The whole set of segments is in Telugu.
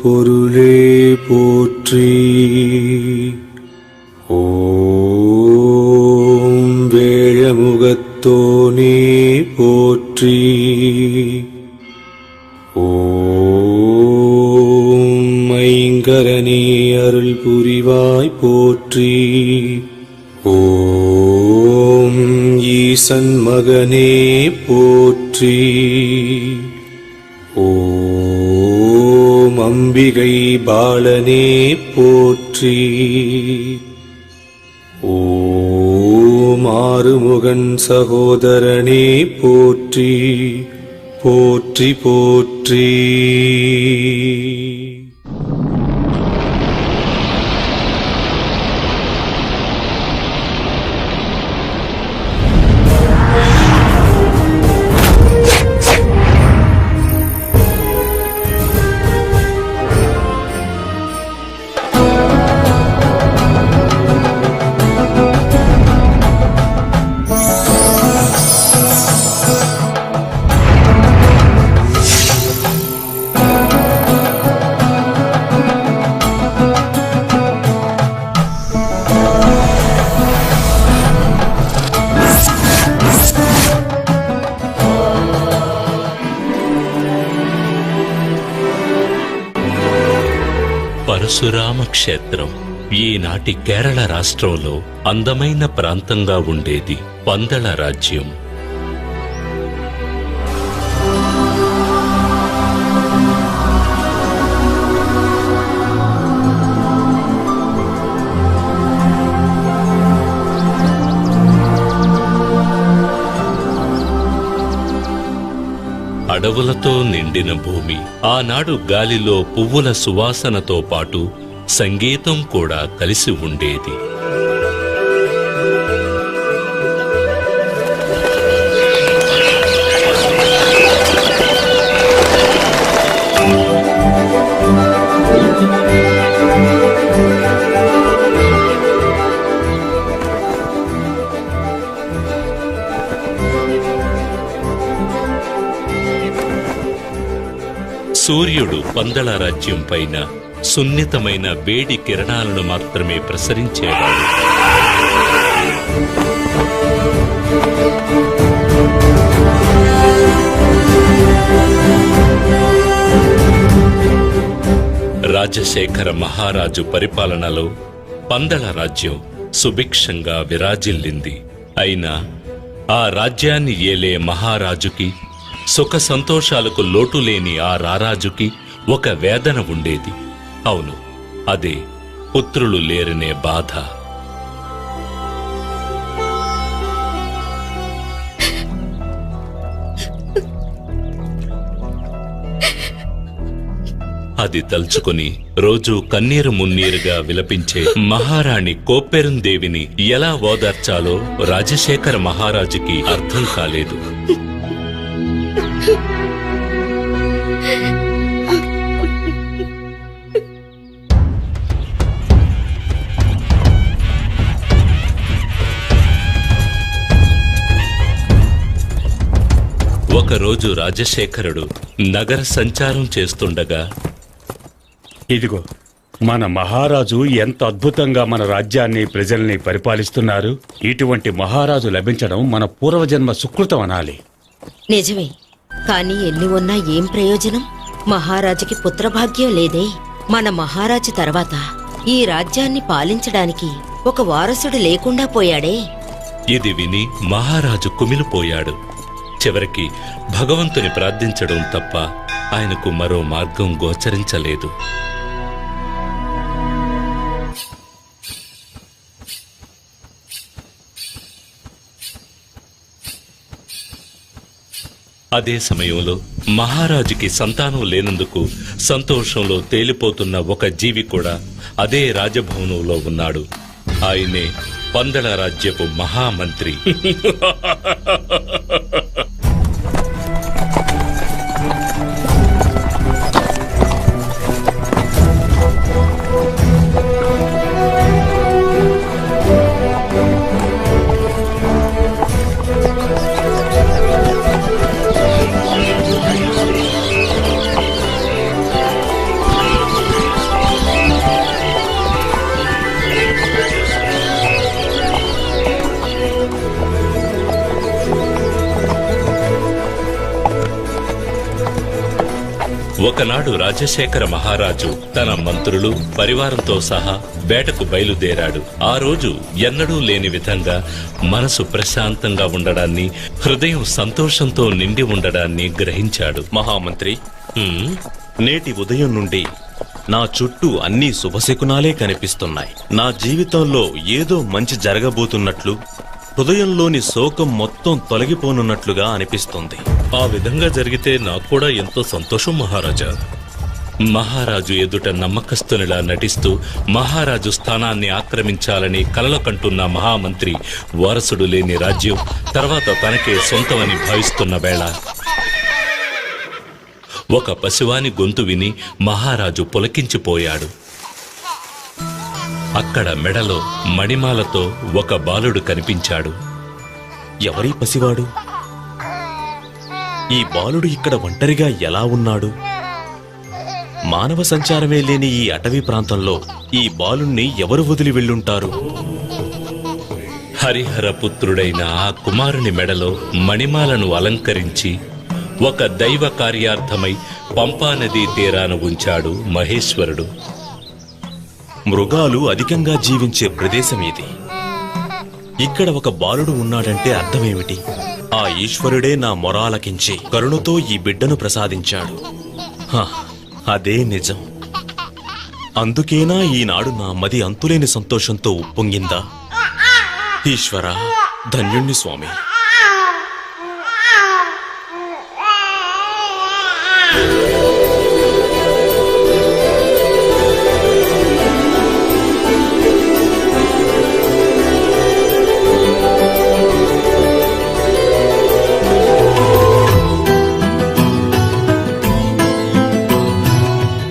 பொருளே போற்றி. ஓம் வேழமுகத்தோனே போற்றி. ஓம் ஐங்கரனே அருள் புரிவாய் போற்றி. ஓம் ஈசன் மகனே போற்றி. ஓம் அம்பிகை பாலனே போற்றி. ஓம் ஆறுமுகன் சகோதரனே போற்றி. போற்றி போற்றி. పరశురామ క్షేత్రం ఈనాటి కేరళ రాష్ట్రంలో అందమైన ప్రాంతంగా ఉండేది పందళ రాజ్యం. అడవులతో నిండిన భూమి. ఆనాడు గాలిలో పువ్వుల సువాసనతో పాటు సంగీతం కూడా కలిసి ఉండేది. సూర్యుడు పందళ రాజ్యం పైన సున్నితమైన వేడి కిరణాలను మాత్రమే ప్రసరించేవాడు. రాజశేఖర మహారాజు పరిపాలనలో పందళ రాజ్యం సుభిక్షంగా విరాజిల్లింది. అయినా ఆ రాజ్యాన్ని ఏలే మహారాజుకి, సుఖ సంతోషాలకు లోటులేని ఆ రారాజుకి ఒక వేదన ఉండేది. అవును, అదే పుత్రులు లేరనే బాధ. అది తలుచుకుని రోజూ కన్నీరు మున్నీరుగా విలపించే మహారాణి కోప్పెరుందేవిని ఎలా ఓదార్చాలో రాజశేఖర మహారాజుకి అర్థం కాలేదు. ఒకరోజు రాజశేఖరుడు నగర సంచారం చేస్తుండగా, ఇదిగో మన మహారాజు ఎంత అద్భుతంగా మన రాజ్యాన్ని ప్రజల్ని పరిపాలిస్తున్నారు. ఇటువంటి మహారాజు లభించడం మన పూర్వజన్మ సుకృతం అనాలి. నిజమే, కానీ ఎన్ని ఉన్నా ఏం ప్రయోజనం? మహారాజుకి పుత్రభాగ్యం లేదే. మన మహారాజు తర్వాత ఈ రాజ్యాన్ని పాలించడానికి ఒక వారసుడు లేకుండా పోయాడే. ఇది విని మహారాజు కుమిలిపోయాడు. చివరికి భగవంతుని ప్రార్థించడం తప్ప ఆయనకు మరో మార్గం గోచరించలేదు. అదే సమయంలో మహారాజుకి సంతానం లేనందుకు సంతోషంలో తేలిపోతున్న ఒక జీవి కూడా అదే రాజభవనంలో ఉన్నాడు. ఆయనే పందళ రాజ్యపు మహామంత్రి. ఒకనాడు రాజశేఖర మహారాజు తన మంత్రులు పరివారంతో సహా వేటకు బయలుదేరాడు. ఆ రోజు ఎన్నడూ లేని విధంగా మనసు ప్రశాంతంగా ఉండడాన్ని, హృదయం సంతోషంతో నిండి ఉండడాన్ని గ్రహించాడు. మహామంత్రి, "హ్మ్, నేటి ఉదయం నుండి నా చుట్టూ అన్ని శుభశకునాలే కనిపిస్తున్నాయి. నా జీవితంలో ఏదో మంచి జరగబోతున్నట్లు, హృదయంలోని శోకం మొత్తం తొలగిపోనున్నట్లుగా అనిపిస్తుంది. ఆ విధంగా జరిగితే నాకు కూడా ఎంతో సంతోషం మహారాజా." మహారాజు ఎదుట నమ్మకస్తునిలా నటిస్తూ మహారాజు స్థానాన్ని ఆక్రమించాలని కలలు కంటున్న మహామంత్రి వారసుడు లేని రాజ్యం తర్వాత తనకే సొంతమని భావిస్తున్న వేళ ఒక పశువాని గొంతు విని మహారాజు పులకించిపోయాడు. అక్కడ మెడలో మణిమాలతో ఒక బాలుడు కనిపించాడు. ఎవరీ పసివాడు? ఈ బాలుడు ఇక్కడ ఒంటరిగా ఎలా ఉన్నాడు? మానవ సంచారమే లేని ఈ అటవీ ప్రాంతంలో ఈ బాలుణ్ణి ఎవరు వదిలి వెళ్ళుంటారు? హరిహరపుత్రుడైన ఆ కుమారుని మెడలో మణిమాలను అలంకరించి ఒక దైవ కార్యార్థమై పంపానదీ తీరాన ఉంచాడు మహేశ్వరుడు. మృగాలు అధికంగా జీవించే ప్రదేశం ఇది. ఇక్కడ ఒక బాలుడు ఉన్నాడంటే అర్థమేమిటి? ఆ ఈశ్వరుడే నా మొరాలకించి కరుణతో ఈ బిడ్డను ప్రసాదించాడు. హ, అదే నిజం. అందుకేనా ఈనాడు నా మది అంతులేని సంతోషంతో ఉప్పొంగిందా? ఈశ్వరా, ధన్యుణ్ణి స్వామి.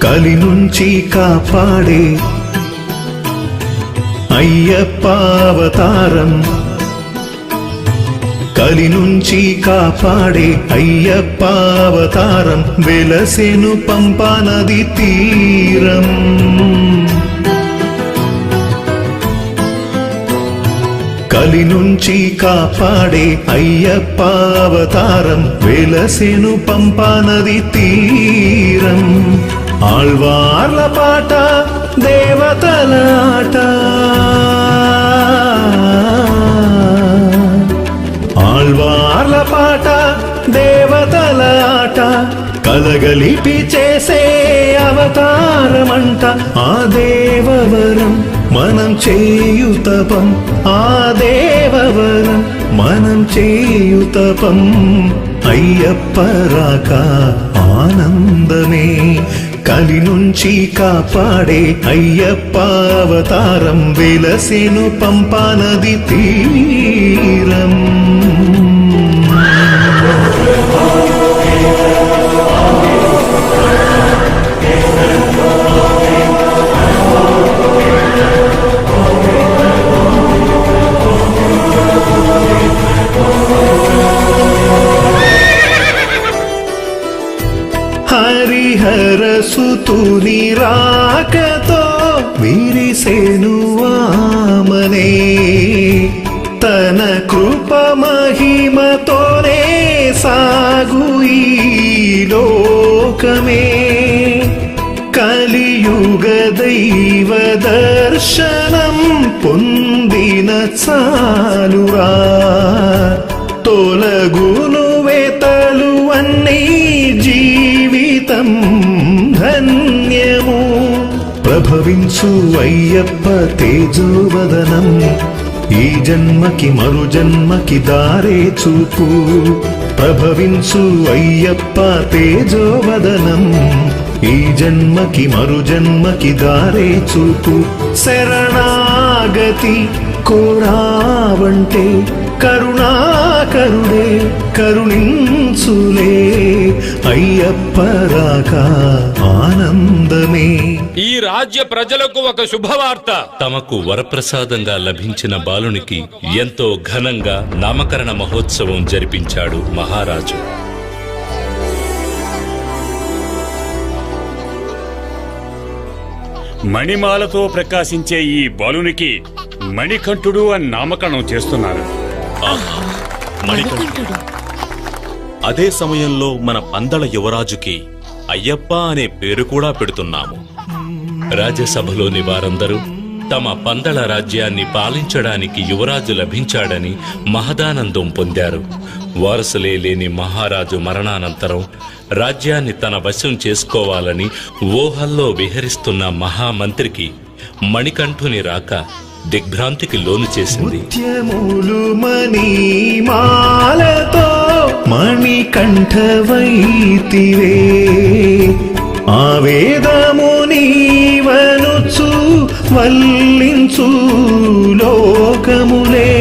కలి నుంచి కాపాడే అయ్యప్పావతారం, కలి నుంచి కాపాడే అయ్యప్పావతారం, వెలసెను పంపానది తీరం. కలి నుంచి కాపాడే అయ్యప్పావతారం, వెలసెను పంపానది తీరం. ఆళ్వార్ల పాట దేవతల ఆట, ఆళ్వార్ల పాట దేవతల ఆట, కలగలిపి చేసే అవతారమంట. ఆ దేవవరం మనం చేయుతపం, ఆ దేవవరం మనం చేయుతపం. అయ్యప్పరాక ఆనందమే, కలి నుంచి కాపాడే అయ్యప్పావతారం, వెలసెను పంపానది తీరం. హరిహర సుతుని రాకతో విరిసెను వామనే, తన కృప మహిమతోనే సాగు ఈ లోకమే. కలియుగ దైవ దర్శనం పొందిన చాలురా, తొలగును వేతలు అన్నీ జీవితం ధన్యము. ప్రభవించు అయ్యప్ప తేజోవదనం, ఈ జన్మకి మరు జన్మకి దారే చూపు. ప్రభవించు అయ్యప్ప తేజోవదనం, ఈ జన్మకి మరు జన్మకి దారే చూపు. శరణాగతి కోరావంటే కరుణాకరుడే కరుణించులే, అయ్యప్పరాక ఆనందమే. ఈ రాజ్య ప్రజలకు ఒక శుభవార్త. తమకు వరప్రసాదంగా లభించిన బాలునికి ఎంతో ఘనంగా నామకరణ మహోత్సవం జరిపించాడు మహారాజు. మణిమాలతో ప్రకాశించే ఈ బాలునికి మణికంఠుడు అని నామకరణం చేస్తున్నారు. ఆహా, మణికంఠుడు. అదే సమయంలో మన పందల యువరాజుకి అయ్యప్ప అనే పేరు కూడా పెడుతున్నాము. రాజ్యసభలోని వారందరూ తమ పందల రాజ్యాన్ని పాలించడానికి యువరాజు లభించాడని మహదానందం పొందారు. వారసులే లేని మహారాజు మరణానంతరం రాజ్యాన్ని తన వశం చేసుకోవాలని ఊహల్లో విహరిస్తున్న మహామంత్రికి మణికంఠుని రాక దిగ్భ్రాంతికి లోను చేసింది. ముత్యములు మణిమాలతో మణికంఠవైతివే ఆవేదము నీవనుచు వల్లించు లోకములే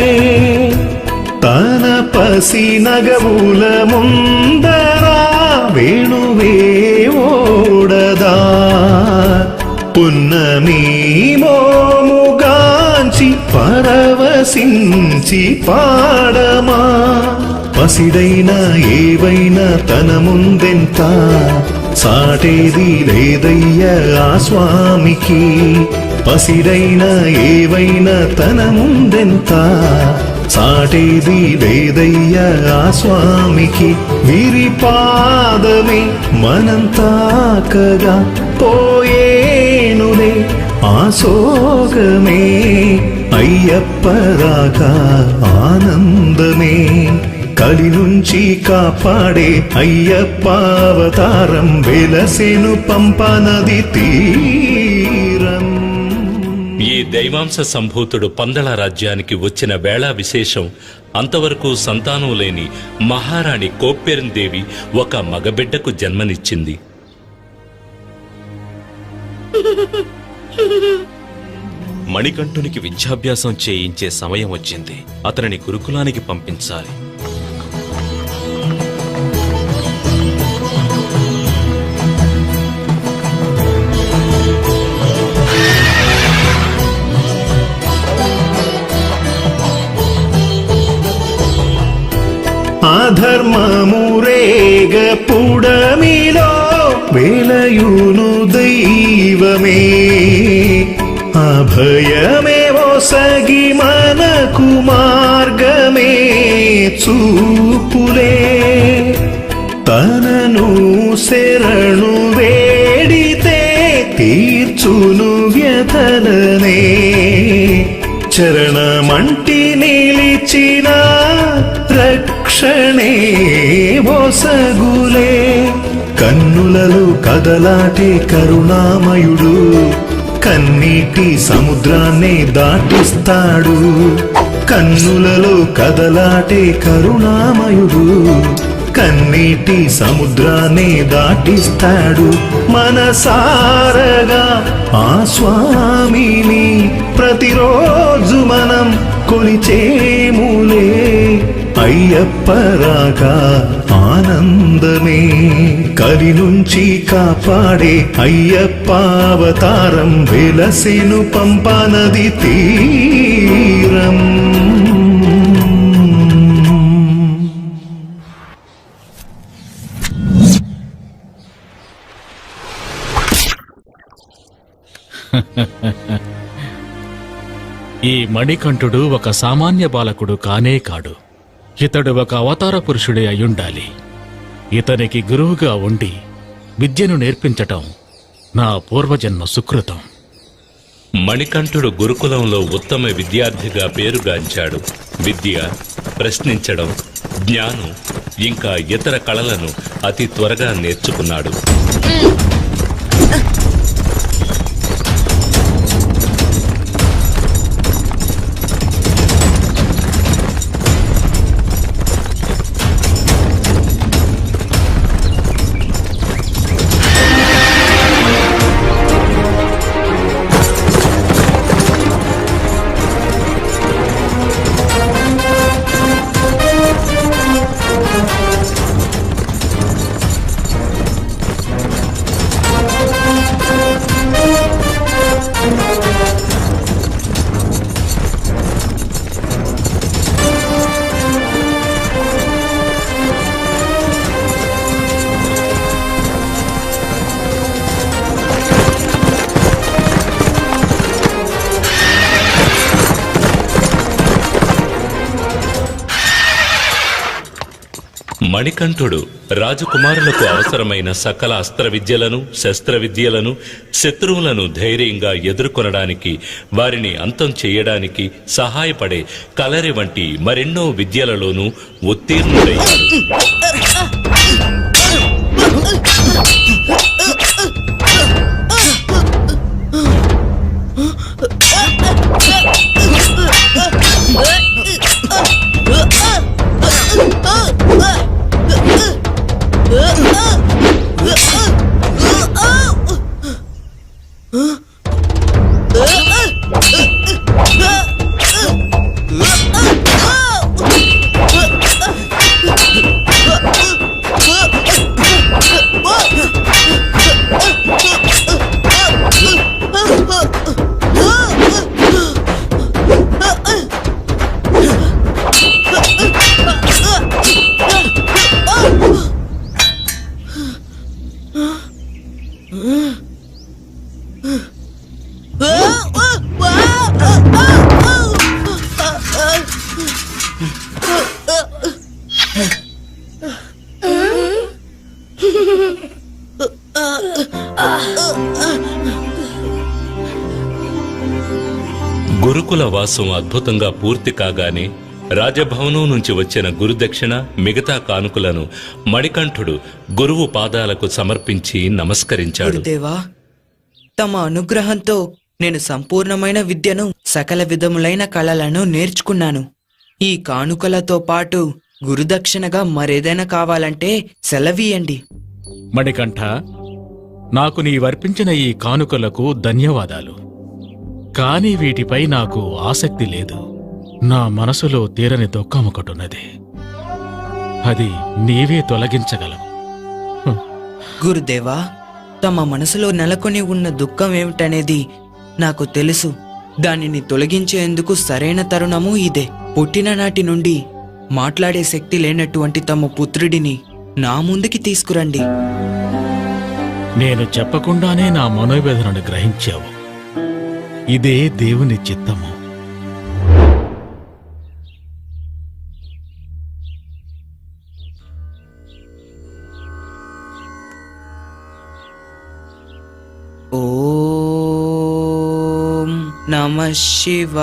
తన పసి నగవుల ముందరా వేణువే ఓడదా పున్నమి మోముగాంచి పరవశించి పాడమా పసిడైన ఏవైనా తన ముందెంత సాటేది లేదయ్య ఆ స్వామికి పసిడైన ఏవైనా తన ముందెంత సాటేది లేదయ్య ఆ స్వామికి వీరి పాదమే మనం తాకగా పోయేనులే ఆ సోగమే అయ్యప్పరాక ఆనందమే కలి నుంచి కాపాడే అయ్యప్పావతారం వెలసెను పంపనది తీరం. ఈ దైవాంశ సంభూతుడు పందల రాజ్యానికి వచ్చిన వేళ విశేషం. అంతవరకు సంతానం లేని మహారాణి కోప్పెరందేవి ఒక మగబిడ్డకు జన్మనిచ్చింది. మణికంఠునికి విద్యాభ్యాసం చేయించే సమయం వచ్చింది. అతనిని గురుకులానికి పంపించాలి. అధర్మమురేగ పుడమిలో వేలయును దైవమే అభయమే ఒసగి మనకు మార్గమే చూపులే తనను శరణు వేడితే తీర్చును వ్యతలనే చరణమంటి నిలిచిన రక్షణే ఒసగులే కన్నులలో కదలాటే కరుణామయుడు కన్నీటి సముద్రాన్ని దాటిస్తాడు కన్నులలో కదలాటే కరుణామయుడు కన్నీటి సముద్రాన్ని దాటిస్తాడు మనసారగా ఆ స్వామిని ప్రతిరోజు మనం కొలిచేములే అయ్యప్పరాక ఆనందమే కలి నుంచి కాపాడే అయ్యప్పావతారం వెలసెను పంపనది తీరం. ఈ మణికంఠుడు ఒక సామాన్య బాలకుడు కానే కాడు. ఇతడు ఒక అవతార పురుషుడే అయ్యుండాలి. ఇతనికి గురువుగా ఉండి విద్యను నేర్పించటం నా పూర్వజన్మ సుకృతం. మణికంఠుడు గురుకులంలో ఉత్తమ విద్యార్థిగా పేరుగాంచాడు. విద్య, ప్రశ్నించడం, జ్ఞానం ఇంకా ఇతర కళలను అతి త్వరగా నేర్చుకున్నాడు. మణికంఠుడు రాజకుమారులకు అవసరమైన సకల అస్త్ర విద్యలను శస్త్ర విద్యలను శత్రువులను ధైర్యంగా ఎదుర్కొనడానికి వారిని అంతం చేయడానికి సహాయపడే కలరి వంటి మరెన్నో విద్యలలోనూ ఉత్తీర్ణుడయ్యాడు. గురుకుల వాసం అద్భుతంగా పూర్తి కాగానే రాజభవనం నుంచి వచ్చిన గురుదక్షిణ మిగతా కానుకలను మణికంఠుడు గురువు పాదాలకు సమర్పించి నమస్కరించాడు. గురుదేవా, తమ అనుగ్రహంతో నేను సంపూర్ణమైన విద్యను సకల విధములైన కళలను నేర్చుకున్నాను. ఈ కానుకలతో పాటు గురుదక్షిణగా మరేదైనా కావాలంటే సెలవీయండి. మణికంఠ, నాకు నీవర్పించిన ఈ కానుకలకు ధన్యవాదాలు. కానీ వీటిపై నాకు ఆసక్తి లేదు. నా మనసులో తీరని దుఃఖం ఒకటున్నది. అది నీవే తొలగించగలవు. గురుదేవా, తమ మనసులో నెలకొని ఉన్న దుఃఖం ఏమిటనేది నాకు తెలుసు. దానిని తొలగించేందుకు సరైన తరుణము ఇదే. పుట్టిన నాటి నుండి మాట్లాడే శక్తి లేనటువంటి తమ పుత్రుడిని నా ముందుకి తీసుకురండి. నేను చెప్పకుండానే నా మనోవేదనను గ్రహించావు. ఇదే దేవుని చిత్తము. ఓం నమః శివాయ.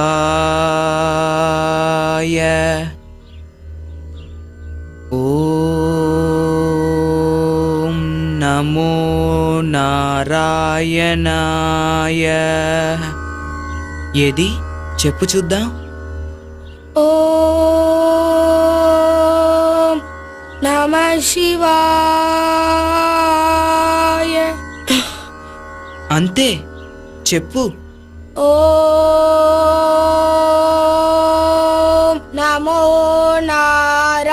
ఓం నమో నారాయణాయ. ఏది చెప్పు చూద్దాం. ఓం నమః శివాయ. అంతే, చెప్పు. ఓం నమో నారాయణాయ.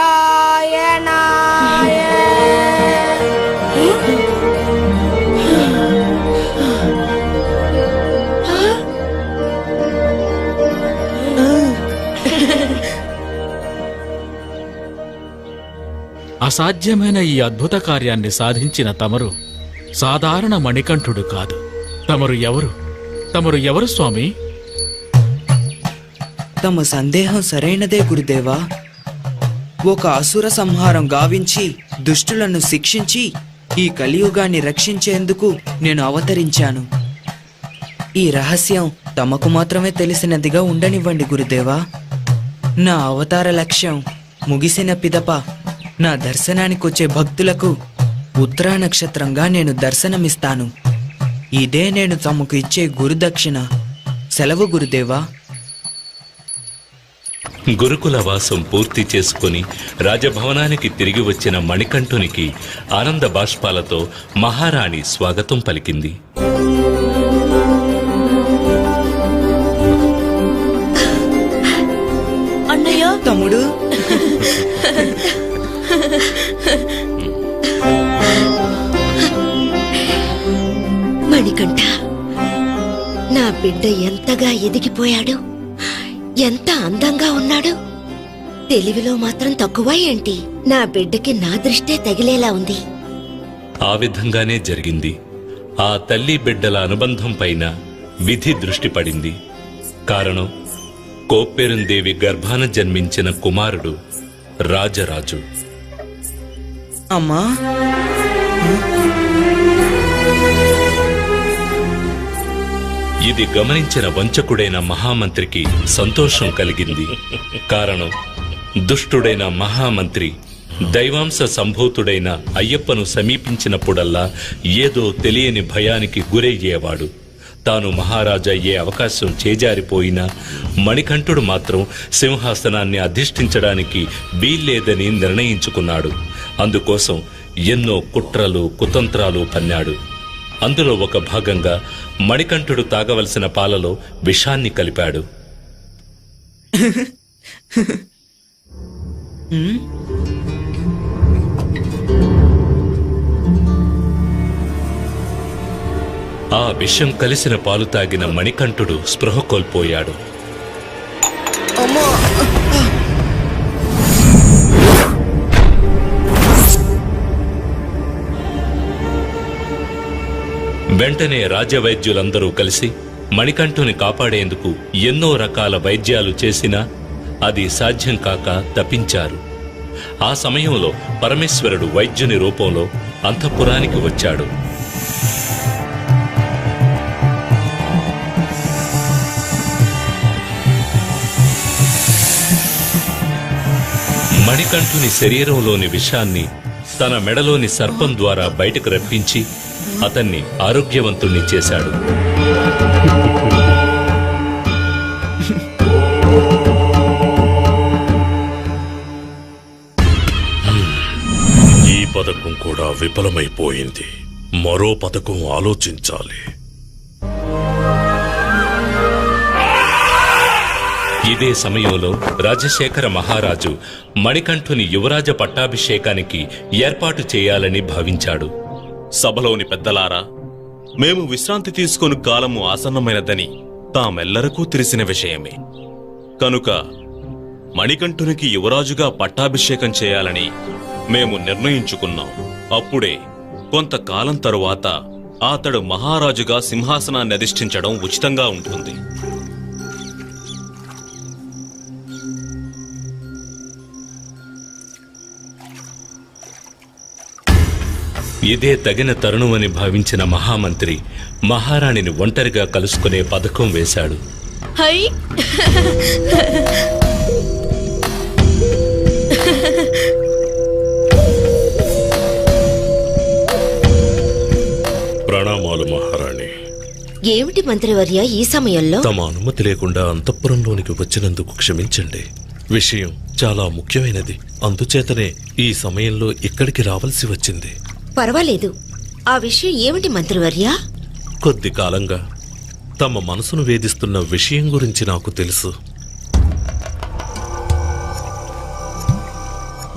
అసాధ్యమైన ఈ అద్భుత కార్యాన్ని సాధించిన తమరు సాధారణ మణికంఠుడు కాదు. తమరు ఎవరు స్వామి? తమ సందేహం సరైనదే గురుదేవా. ఒక అసుర సంహారం గావించి దుష్టులను శిక్షించి ఈ కలియుగాన్ని రక్షించేందుకు నేను అవతరించాను. ఈ రహస్యం తమకు మాత్రమే తెలిసినదిగా ఉండనివ్వండి గురుదేవా. నా అవతార లక్ష్యం ముగిసిన పిదప నా దర్శనానికొచ్చే భక్తులకు ఉత్తరా నక్షత్రంగా నేను దర్శనమిస్తాను. ఇదే నేను తమకు ఇచ్చే గురుదక్షిణ. సెలవు గురుదేవా. గురుకుల వాసం పూర్తి చేసుకుని రాజభవనానికి తిరిగి వచ్చిన మణికంఠునికి ఆనంద బాష్పాలతో మహారాణి స్వాగతం పలికింది. అన్నయ్య, తమ్ముడు, మణికంఠ, నా బిడ్డ ఎంతగా ఎదిగిపోయాడు, ఎంత అందంగా ఉన్నాడు. తెలివిలో మాత్రం తక్కువ ఏంటి? నా బిడ్డకి నా దృష్టే తగిలేలా ఉంది. ఆ విధంగానే జరిగింది. ఆ తల్లి బిడ్డల అనుబంధం పైన విధి దృష్టి పడింది. కారణం, కోప్పెరుందేవి గర్భాన జన్మించిన కుమారుడు రాజరాజు. అమ్మా, ఇది గమనించిన వంచకుడైన మహామంత్రికి సంతోషం కలిగింది. కారణం, దుష్టుడైన మహామంత్రి దైవాంశ సంభూతుడైన అయ్యప్పను సమీపించినప్పుడల్లా ఏదో తెలియని భయానికి గురయ్యేవాడు. తాను మహారాజా అయ్యే అవకాశం చేజారిపోయినా మణికంఠుడు మాత్రం సింహాసనాన్ని అధిష్ఠించడానికి వీల్లేదని నిర్ణయించుకున్నాడు. అందుకోసం ఎన్నో కుట్రలు కుతంత్రాలు పన్నాడు. అందులో ఒక భాగంగా మణికంఠుడు తాగవలసిన పాలలో విషాన్ని కలిపాడు. ఆ విషం కలిసిన పాలు తాగిన మణికంఠుడు స్పృహ కోల్పోయాడు. వెంటనే రాజవైద్యులందరూ కలిసి మణికంఠుని కాపాడేందుకు ఎన్నో రకాల వైద్యాలు చేసినా అది సాధ్యం కాక తప్పించారు. ఆ సమయంలో పరమేశ్వరుడు వైద్యుని రూపంలో అంతఃపురానికి వచ్చాడు. మణికంఠుని శరీరంలోని విషాన్ని తన మెడలోని సర్పం ద్వారా బయటకు రప్పించి అతన్ని ఆరోగ్యవంతుణ్ణి చేశాడు. ఈ పథకం కూడా విఫలమైపోయింది. మరో పథకం ఆలోచించాలి. ఇదే సమయంలో రాజశేఖర మహారాజు మణికంఠుని యువరాజ పట్టాభిషేకానికి ఏర్పాటు చేయాలని భావించాడు. సభలోని పెద్దలారా, మేము విశ్రాంతి తీసుకొని కాలము ఆసన్నమైనదని తామెల్లరికూ తెలిసిన విషయమే. కనుక మణికంఠునికి యువరాజుగా పట్టాభిషేకం చేయాలని మేము నిర్ణయించుకున్నాం. అప్పుడే కొంతకాలం తరువాత అతడు మహారాజుగా సింహాసనాన్ని అధిష్ఠించడం ఉచితంగా ఉంటుంది. ఇదే తగిన తరుణమని భావించిన మహామంత్రి మహారాణిని ఒంటరిగా కలుసుకునే పథకం వేశాడు. హై ప్రణామాలు మహారాణి. ఏమిటి మంత్రివర్య ఈ సమయంలో? తమ అనుమతి లేకుండా అంతఃపురంలోనికి వచ్చినందుకు క్షమించండి. విషయం చాలా ముఖ్యమైనది. అందుచేతనే ఈ సమయంలో ఇక్కడికి రావాల్సి వచ్చింది. పర్వాలేదు. ఆ విషయం ఏమిటి మంత్రివర్య? కొద్ది కాలంగా తమ మనసును వేధిస్తున్న విషయం గురించి నాకు తెలుసు.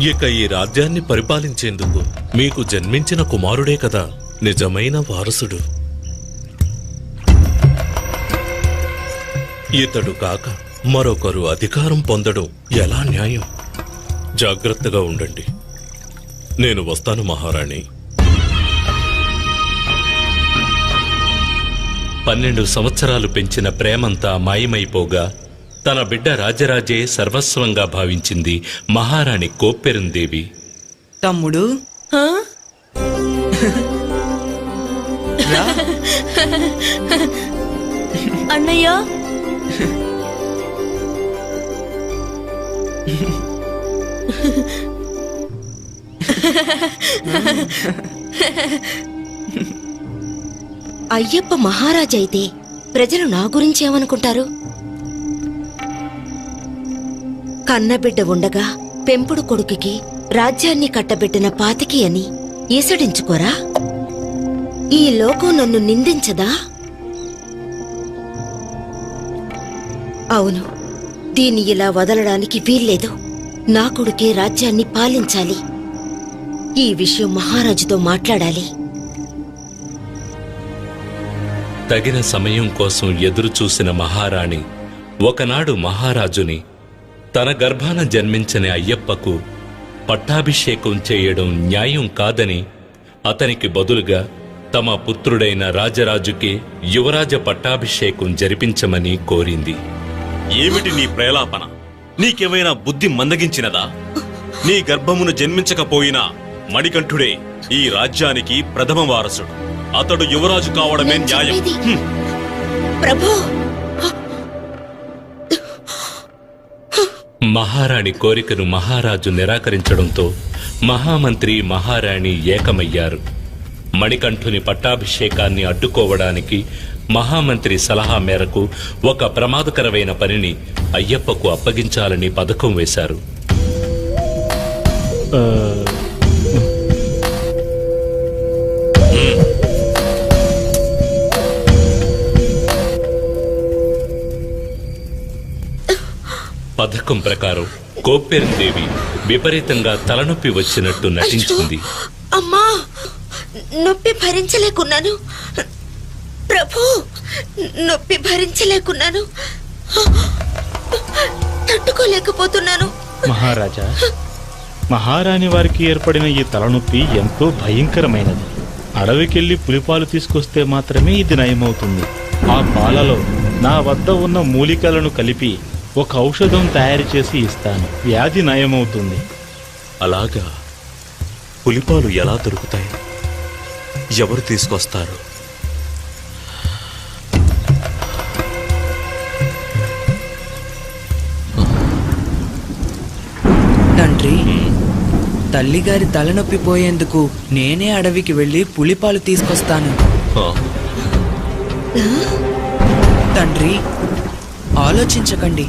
ఇక ఈ రాజ్యాన్ని పరిపాలించేందుకు మీకు జన్మించిన కుమారుడే కదా నిజమైన వారసుడు. ఇతడు కాక మరొకరు అధికారం పొందడం ఎలా న్యాయం? జాగ్రత్తగా ఉండండి. నేను వస్తాను మహారాణి. 12 సంవత్సరాలు పెంచిన ప్రేమంతా మాయమైపోగా తన బిడ్డ రాజరాజే సర్వస్వంగా భావించింది మహారాణి కోప్పెరందేవి. తమ్ముడు, రా. అన్నయ్య, అయ్యప్ప మహారాజైతే ప్రజలు నా గురించి ఏమనుకుంటారు? కన్నబిడ్డ ఉండగా పెంపుడు కొడుకుకి రాజ్యాన్ని కట్టబెట్టిన పాతికి అని ఈసడించుకోరా? ఈ లోకం నన్ను నిందించదా? అవును, దీన్ని ఇలా వదలడానికి వీల్లేదు. నా కొడుకే రాజ్యాన్ని పాలించాలి. ఈ విషయం మహారాజుతో మాట్లాడాలి. తగిన సమయం కోసం ఎదురు చూసిన మహారాణి ఒకనాడు మహారాజుని తన గర్భాన జన్మించని అయ్యప్పకు పట్టాభిషేకం చేయడం న్యాయం కాదని అతనికి బదులుగా తమ పుత్రుడైన రాజరాజుకే యువరాజ పట్టాభిషేకం జరిపించమని కోరింది. ఏమిటి నీ ప్రేలాపన? నీకేమైనా బుద్ధి మందగించినదా? నీ గర్భమును జన్మించకపోయినా మణికంఠుడే ఈ రాజ్యానికి ప్రథమ వారసుడు. అతడు యువరాజు కావడమే నేను న్యాయం. చెప్పేది- ప్రభు, మహారాణి కోరికను మహారాజు నిరాకరించడంతో మహామంత్రి మహారాణి ఏకమయ్యారు. మణికంఠుని పట్టాభిషేకాన్ని అడ్డుకోవడానికి మహామంత్రి సలహా మేరకు ఒక ప్రమాదకరమైన పనిని అయ్యప్పకు అప్పగించాలని పథకం వేశారు. పథకం ప్రకారం కోప్పెరందేవి విపరీతంగా తలనొప్పి వచ్చినట్టు నటించింది. అమ్మా, నొప్పి భరించలేకున్నాను ప్రభు, నొప్పి భరించలేకున్నాను, తట్టుకోలేకపోతున్నాను. మహారాజా, మహారాణి వారికి ఏర్పడిన ఈ తలనొప్పి ఎంతో భయంకరమైనది. అడవికెళ్లి పులిపాలు తీసుకొస్తే మాత్రమే ఇది నయమవుతుంది. ఆ పాలలో నా వద్ద ఉన్న మూలికలను కలిపి ఒక ఔషధం తయారు చేసి ఇస్తాను, వ్యాధి నయమవుతుంది. అలాగా పులిపాలు ఎలా దొరుకుతాయి? ఎవరు తీసుకొస్తారు? తండ్రి, తల్లిగారి తలనొప్పి పోయేందుకు నేనే అడవికి వెళ్ళి పులిపాలు తీసుకొస్తాను. ఆ, తండ్రి, ఆలోచించకండి.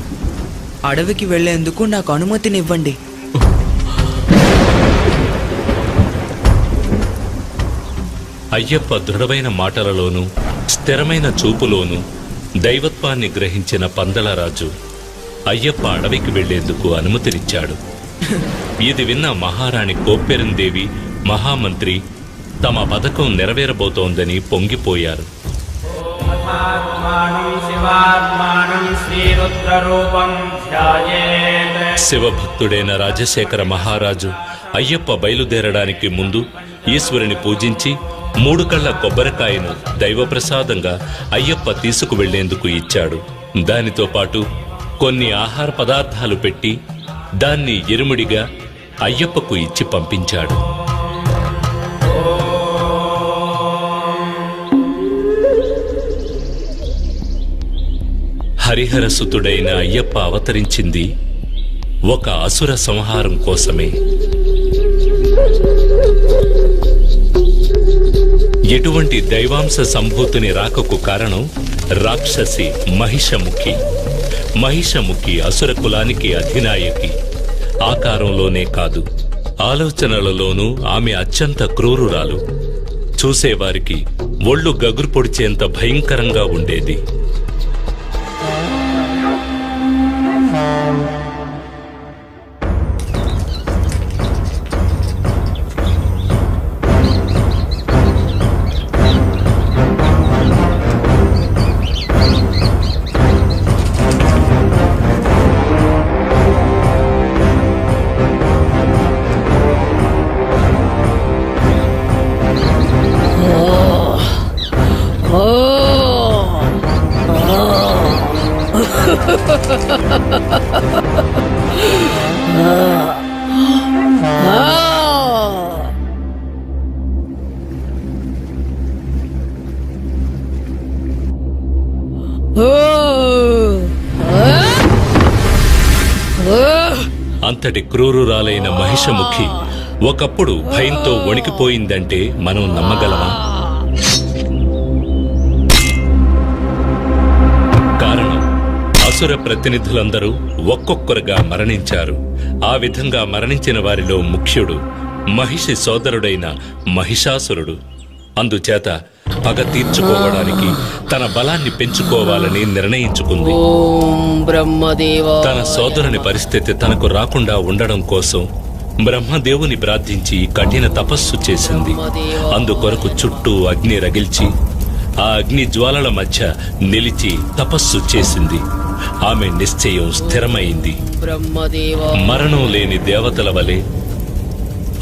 అడవికి వెళ్లేందుకు నాకు అనుమతినివ్వండి. అయ్యప్ప దృఢమైన మాటలలోనూ స్థిరమైన చూపులోనూ దైవత్వాన్ని గ్రహించిన పందలరాజు అయ్యప్ప అడవికి వెళ్లేందుకు అనుమతినిచ్చాడు. ఇది విన్న మహారాణి కోప్పెరందేవి మహామంత్రి తమ పథకం నెరవేరబోతోందని పొంగిపోయారు. శివభక్తుడైన రాజశేఖర మహారాజు అయ్యప్ప బయలుదేరడానికి ముందు ఈశ్వరుని పూజించి 3 కళ్ళ కొబ్బరికాయను దైవప్రసాదంగా అయ్యప్ప తీసుకువెళ్లేందుకు ఇచ్చాడు. దానితో పాటు కొన్ని ఆహార పదార్థాలు పెట్టి దాన్ని ఇరుముడిగా అయ్యప్పకు ఇచ్చి పంపించాడు. హరిహరసుతుడైన అయ్యప్ప అవతరించింది ఒక అసుర సంహారం కోసమే. ఎటువంటి దైవాంశ సంభూతిని రాకకు కారణం రాక్షసి మహిషముఖి. మహిషముఖి అసుర కులానికి అధినాయకి. ఆకారంలోనే కాదు, ఆలోచనలలోనూ ఆమె అత్యంత క్రూరురాలు. చూసేవారికి ఒళ్ళు గగురు పొడిచేంత భయంకరంగా ఉండేది. అంతటి క్రూరురాలైన మహిషముఖి ఒకప్పుడు భయంతో వణికిపోయిందంటే మనం నమ్మగలమా? కారణం అసుర ప్రతినిధులందరూ ఒక్కొక్కరుగా మరణించారు. ఆ విధంగా మరణించిన వారిలో ముఖ్యుడు మహిషి సోదరుడైన మహిషాసురుడు. అందుచేత పగ తీర్చుకోవడానికి తన బలాన్ని పెంచుకోవాలని నిర్ణయించుకుంది. తన సోదరుని పరిస్థితి తనకు రాకుండా ఉండడం కోసం బ్రహ్మదేవుని ప్రార్థించి కఠిన తపస్సు చేసింది. అందుకొరకు చుట్టూ అగ్ని రగిల్చి ఆ అగ్ని జ్వాలల మధ్య నిలిచి తపస్సు చేసింది. ఆమె నిశ్చయం స్థిరమైంది. మరణం లేని దేవతల వలె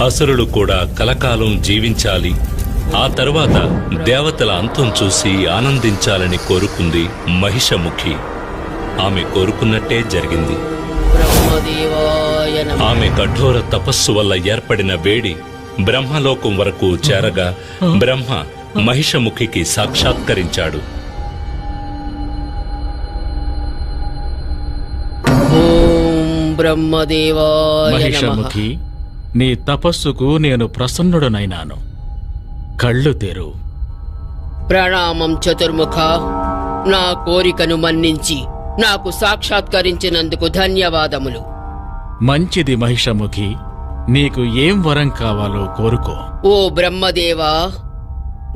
అసురులు కూడా కలకాలం జీవించాలి, ఆ తరువాత దేవతల అంతం చూసి ఆనందించాలని కోరుకుంది మహిషముఖి. ఆమె కోరుకున్నట్టే జరిగింది. ఆమె కఠోర తపస్సు వల్ల ఏర్పడిన వేడి బ్రహ్మలోకం వరకు చేరగా బ్రహ్మ మహిషముఖికి సాక్షాత్కరించాడు. మహిషముఖి, నీ తపస్సుకు నేను ప్రసన్నుడనైనాను. కళ్ళు తెరు. ప్రణామం చతుర్ముఖ. నా కోరికను మన్నించి నాకు సాక్షాత్కరించినందుకు ధన్యవాదములు. మంచిది మహిషముఖి, నీకు ఏం వరం కావాలో కోరుకో. ఓ బ్రహ్మదేవా,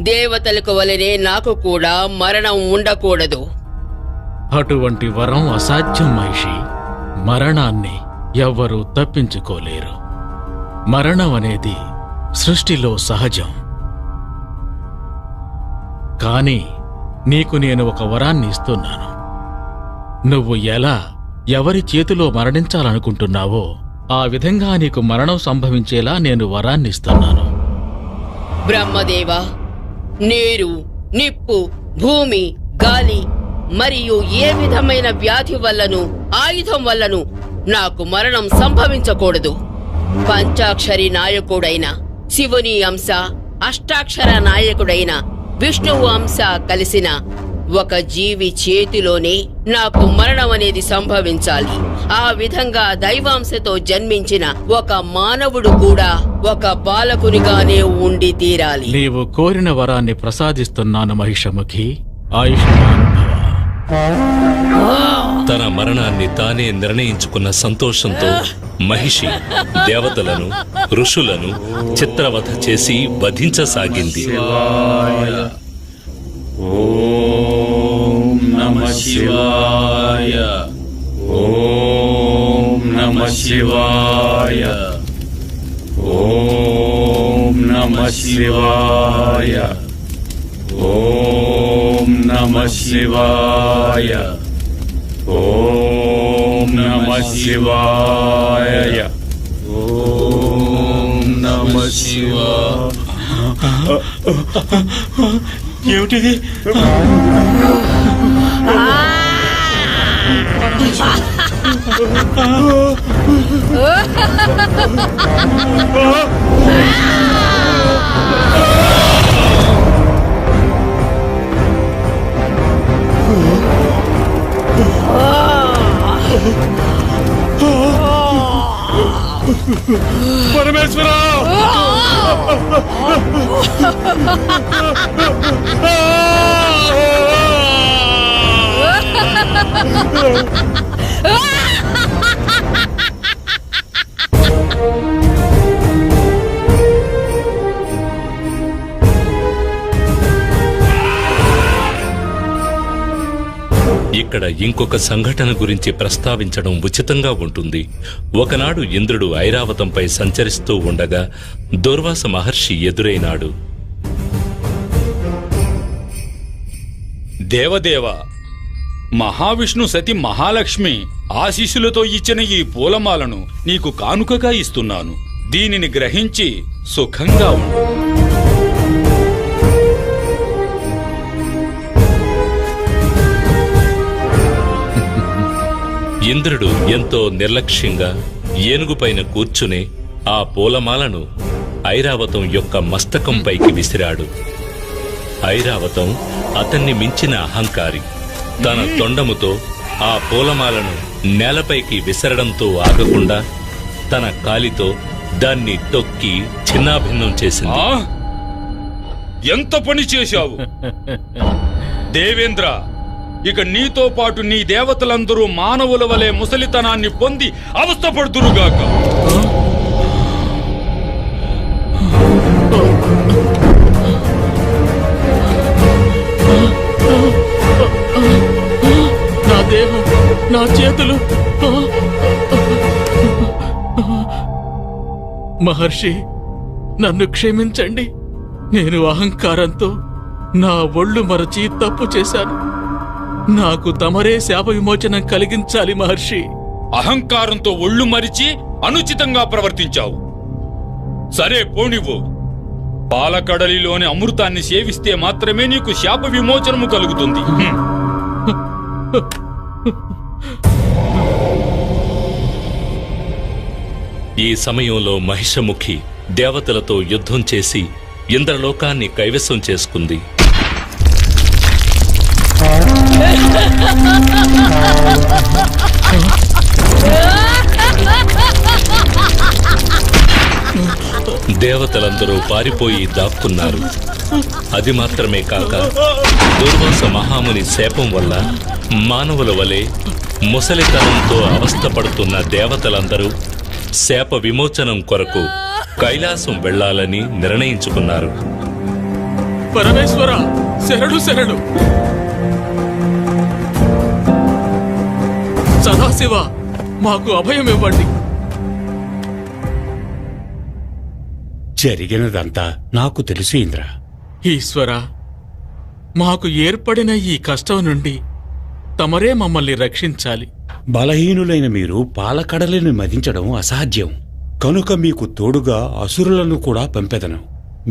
దేవతలకు వలనే నాకు కూడా మరణం ఉండకూడదు. అటువంటి వరం అసాధ్యం మహిషి. మరణాన్ని ఎవ్వరూ తప్పించుకోలేరు. మరణం అనేది సృష్టిలో సహజం. కాని నీకు నేను ఒక వరాన్ని ఇస్తున్నాను. నువ్వు ఎలా ఎవరి చేతిలో మరణించాలనుకుంటున్నావో ఆ విధంగా నీకు మరణం సంభవించేలా నేను వరాన్నిస్తున్నాను. బ్రహ్మదేవా, నీరు, నిప్పు, భూమి, గాలి మరియు ఏ విధమైన వ్యాధి వల్లను ఆయుధం వల్లను నాకు మరణం సంభవించకూడదు. పంచాక్షరి నాయకుడైన శివుని అంశ, అష్టాక్షర నాయకుడైన విష్ణువు అంశ కలిసిన ఒక జీవి చేతిలోనే నాకు మరణం అనేది సంభవించాలి. ఆ విధంగా దైవాంశతో జన్మించిన ఒక మానవుడు కూడా ఒక బాలకునిగానే ఉండి తీరాలి. నీవు కోరిన వరాన్ని ప్రసాదిస్తున్నాను మహిషముఖి. ఆయుష్మాన్ భవ. తన మరణాన్ని తానే నిర్ణయించుకున్న సంతోషంతో మహిషి దేవతలను, ఋషులను చిత్రవధ చేసి వధించసాగింది. ఓం నమః శివాయ. ఓం నమః శివాయ. ఓం నమః శివాయ. ఓం నమః శివాయ. ఓం నమః శివాయ. ఓం నమః శివాయ. ఏమిటిది? పరమేశ్వర! ఇక్కడ ఇంకొక సంఘటన గురించి ప్రస్తావించడం ఉచితంగా ఉంటుంది. ఒకనాడు ఇంద్రుడు ఐరావతంపై సంచరిస్తూ ఉండగా దుర్వాస మహర్షి ఎదురైనాడు. దేవదేవ, మహావిష్ణు సతి మహాలక్ష్మి ఆశీస్సులతో ఇచ్చిన ఈ పూలమాలను నీకు కానుకగా ఇస్తున్నాను. దీనిని గ్రహించి సుఖంగా ఉండు. ఇంద్రుడు ఎంతో నిర్లక్ష్యంగా ఏనుగుపైన కూర్చుని ఆ పూలమాలను ఐరావతం యొక్క మస్తకంపైకి విసిరాడు. ఐరావతం అతన్ని మించిన అహంకారి. తన తొండముతో ఆ పూలమాలను నేలపైకి విసరడంతో ఆగకుండా తన కాలితో దాన్ని తొక్కి చిన్నాభిన్నం చేసింది. ఎంత పని చేశావు దేవేంద్ర! ఇక నీతో పాటు నీ దేవతలందరూ మానవుల వలె ముసలితనాన్ని పొంది అవస్థపడుతురుగాక. నా దేహం, నా చేతులు. మహర్షి, నన్ను క్షమించండి. నేను అహంకారంతో నా ఒళ్ళు మరచి తప్పు చేశాను. నాకు తమరే శాప విమోచనం కలిగించాలి మహర్షి. అహంకారంతో ఒళ్ళు మరిచి అనుచితంగా ప్రవర్తించావు. సరే పోనివ్వు. పాలకడలిలోని అమృతాన్ని సేవిస్తే మాత్రమే నీకు శాప విమోచనము కలుగుతుంది. ఈ సమయంలో మహిషముఖి దేవతలతో యుద్ధం చేసి ఇంద్రలోకాన్ని కైవసం చేసుకుంది. దేవతలందరూ పారిపోయి దాక్కున్నారు. అది మాత్రమే కాక దుర్వాస మహాముని శాపం వల్ల మానవుల వలె ముసలితనంతో అవస్థపడుతున్న దేవతలందరూ శాప విమోచనం కొరకు కైలాసం వెళ్లాలని నిర్ణయించుకున్నారు. పరమేశ్వర శరణు శరణు. సదాశివ మాకు అభయం ఇవ్వండి. జరిగినదంతా నాకు తెలుసు ఇంద్ర. ఈశ్వర, మాకు ఏర్పడిన ఈ కష్టం నుండి తమరే మమ్మల్ని రక్షించాలి. బలహీనులైన మీరు పాలకడలిని మదించడం అసాధ్యం. కనుక మీకు తోడుగా అసురులను కూడా పంపెదను.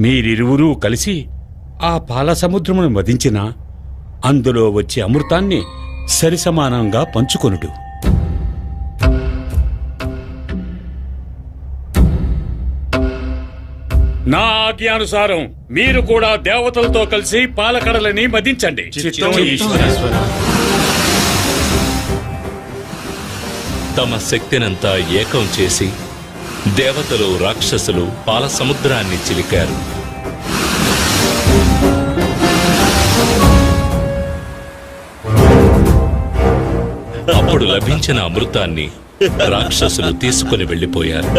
మీరిరువురూ కలిసి ఆ పాల సముద్రమును మదించిన అందులో వచ్చే అమృతాన్ని సరిసమానంగా పంచుకొనుడు. నా ఆజ్ఞానుసారం మీరు కూడా దేవతలతో కలిసి పాలకడలని మదించండి. తమ శక్తినంతా ఏకం చేసి దేవతలు రాక్షసులు పాల సముద్రాన్ని చిలికారు. అప్పుడు లభించిన అమృతాన్ని రాక్షసులు తీసుకుని వెళ్లిపోయారు.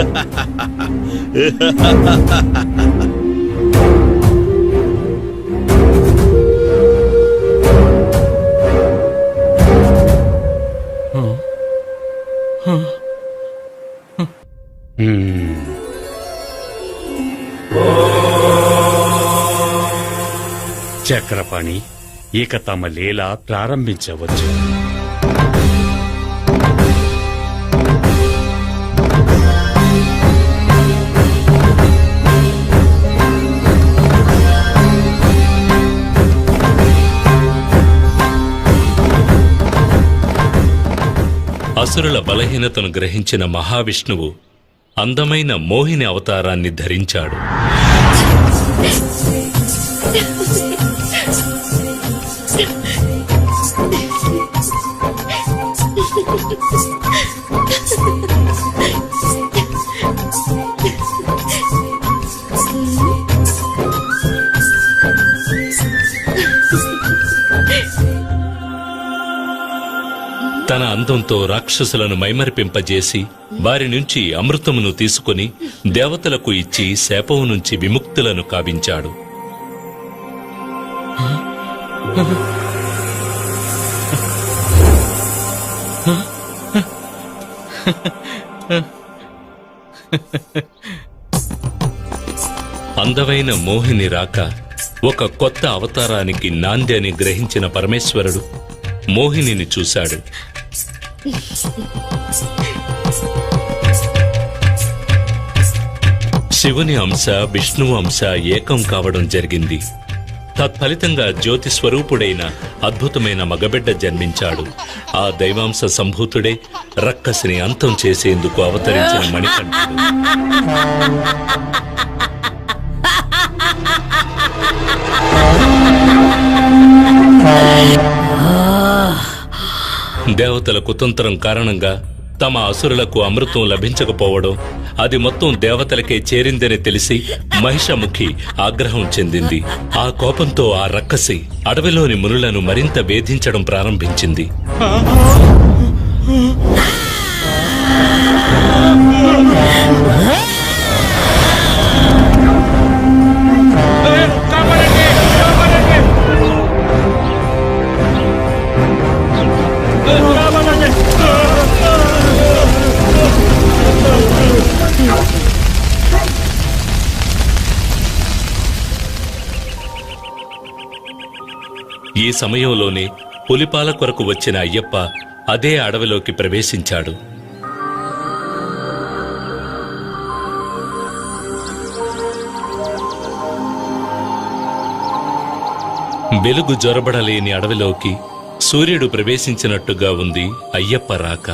చక్రపాణి, ఇక తమ లీల ప్రారంభించవచ్చు. అసురుల బలహీనతను గ్రహించిన మహావిష్ణువు అందమైన మోహిని అవతారాన్ని ధరించాడు. తన అందంతో రాక్షసులను మైమరిపింపజేసి వారి నుంచి అమృతమును తీసుకుని దేవతలకు ఇచ్చి శాపం నుంచి విముక్తులను కావించాడు. అందమైన మోహిని రాక ఒక కొత్త అవతారానికి నాంది అని గ్రహించిన పరమేశ్వరుడు మోహినిని చూశాడు. శివుని అంశ విష్ణువు అంశ ఏకం కావడం జరిగింది. తత్ఫలితంగా జ్యోతి స్వరూపుడైన అద్భుతమైన మగబిడ్డ జన్మించాడు. ఆ దైవాంశ సంభూతుడే రక్కసిని అంతం చేసేందుకు అవతరించిన మణికంఠుడు. దేవతల కుతంత్రం కారణంగా తమ అసురులకు అమృతం లభించకపోవడం, అది మొత్తం దేవతలకే చేరిందని తెలిసి మహిషముఖి ఆగ్రహం చెందింది. ఆ కోపంతో ఆ రక్కసి అడవిలోని మునులను మరింత వేధించడం ప్రారంభించింది. ఈ సమయంలోనే పులిపాల కొరకు వచ్చిన అయ్యప్ప అదే అడవిలోకి ప్రవేశించాడు. వెలుగు జొరబడలేని అడవిలోకి సూర్యుడు ప్రవేశించినట్టుగా ఉంది అయ్యప్ప రాక.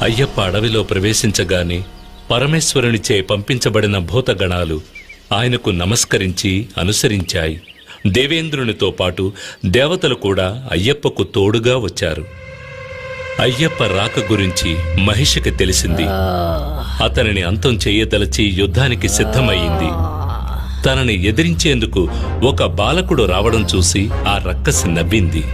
అయ్యప్ప అడవిలో ప్రవేశించగానే పరమేశ్వరునిచే పంపించబడిన భూతగణాలు ఆయనకు నమస్కరించి అనుసరించాయి. దేవేంద్రునితో పాటు దేవతలు కూడా అయ్యప్పకు తోడుగా వచ్చారు. అయ్యప్ప రాక గురించి మహిషికి తెలిసింది. అతనిని అంతం చెయ్యదలచి యుద్ధానికి సిద్ధమయ్యింది. తనని ఎదిరించేందుకు ఒక బాలకుడు రావడం చూసి ఆ రక్కసి నవ్వింది.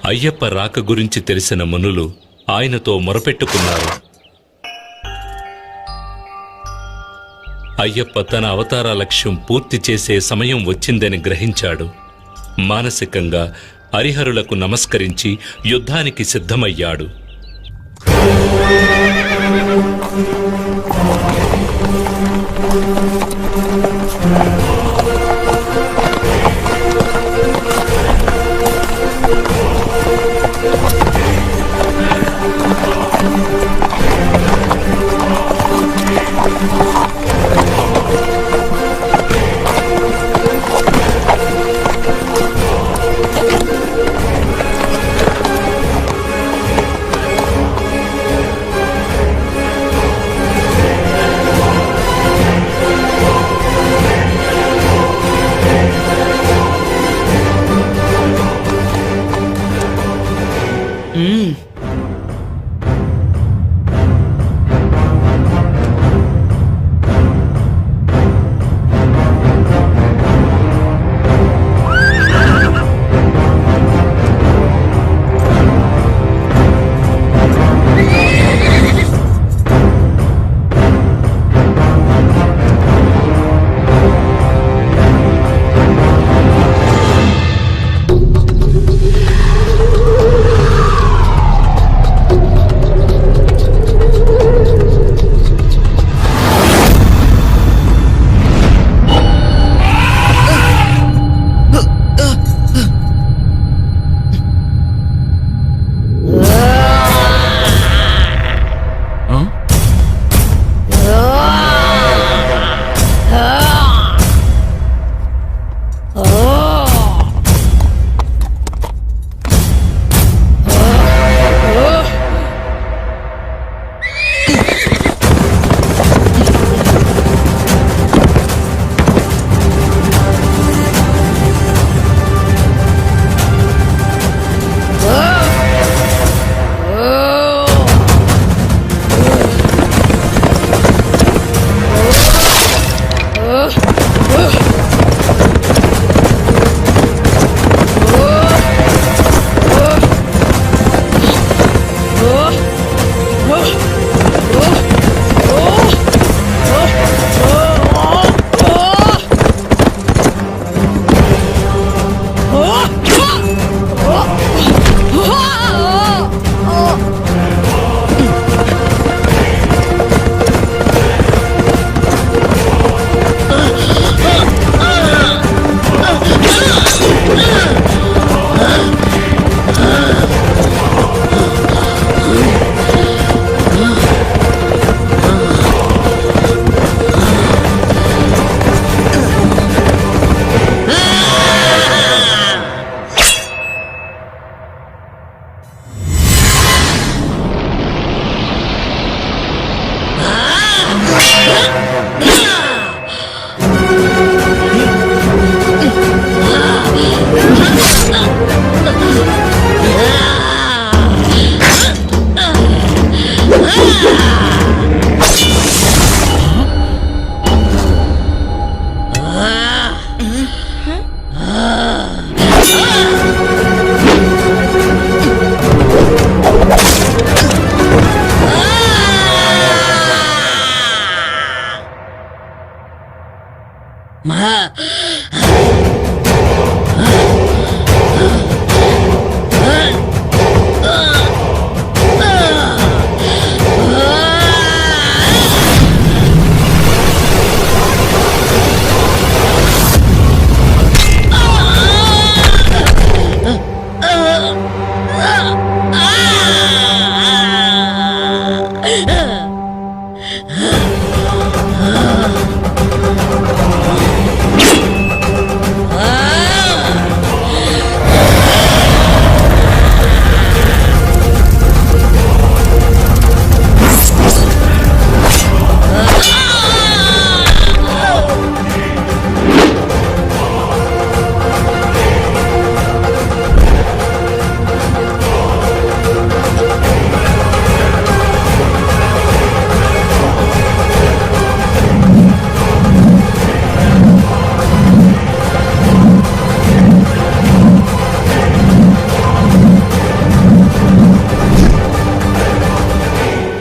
అయ్యప్ప రాక గురించి తెలిసిన మునులు ఆయనతో మొరపెట్టుకున్నారు. అయ్యప్ప తన అవతార లక్ష్యం పూర్తి చేసే సమయం వచ్చిందని గ్రహించాడు. మానసికంగా హరిహరులకు నమస్కరించి యుద్ధానికి సిద్ధమయ్యాడు.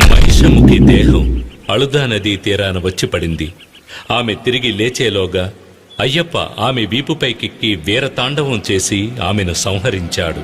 మహిషముఖి దేహం అళుదా నదీ తీరాన వచ్చి పడింది. ఆమె తిరిగి లేచేలోగా అయ్యప్ప ఆమె వీపుపైకెక్కి వీరతాండవం చేసి ఆమెను సంహరించాడు.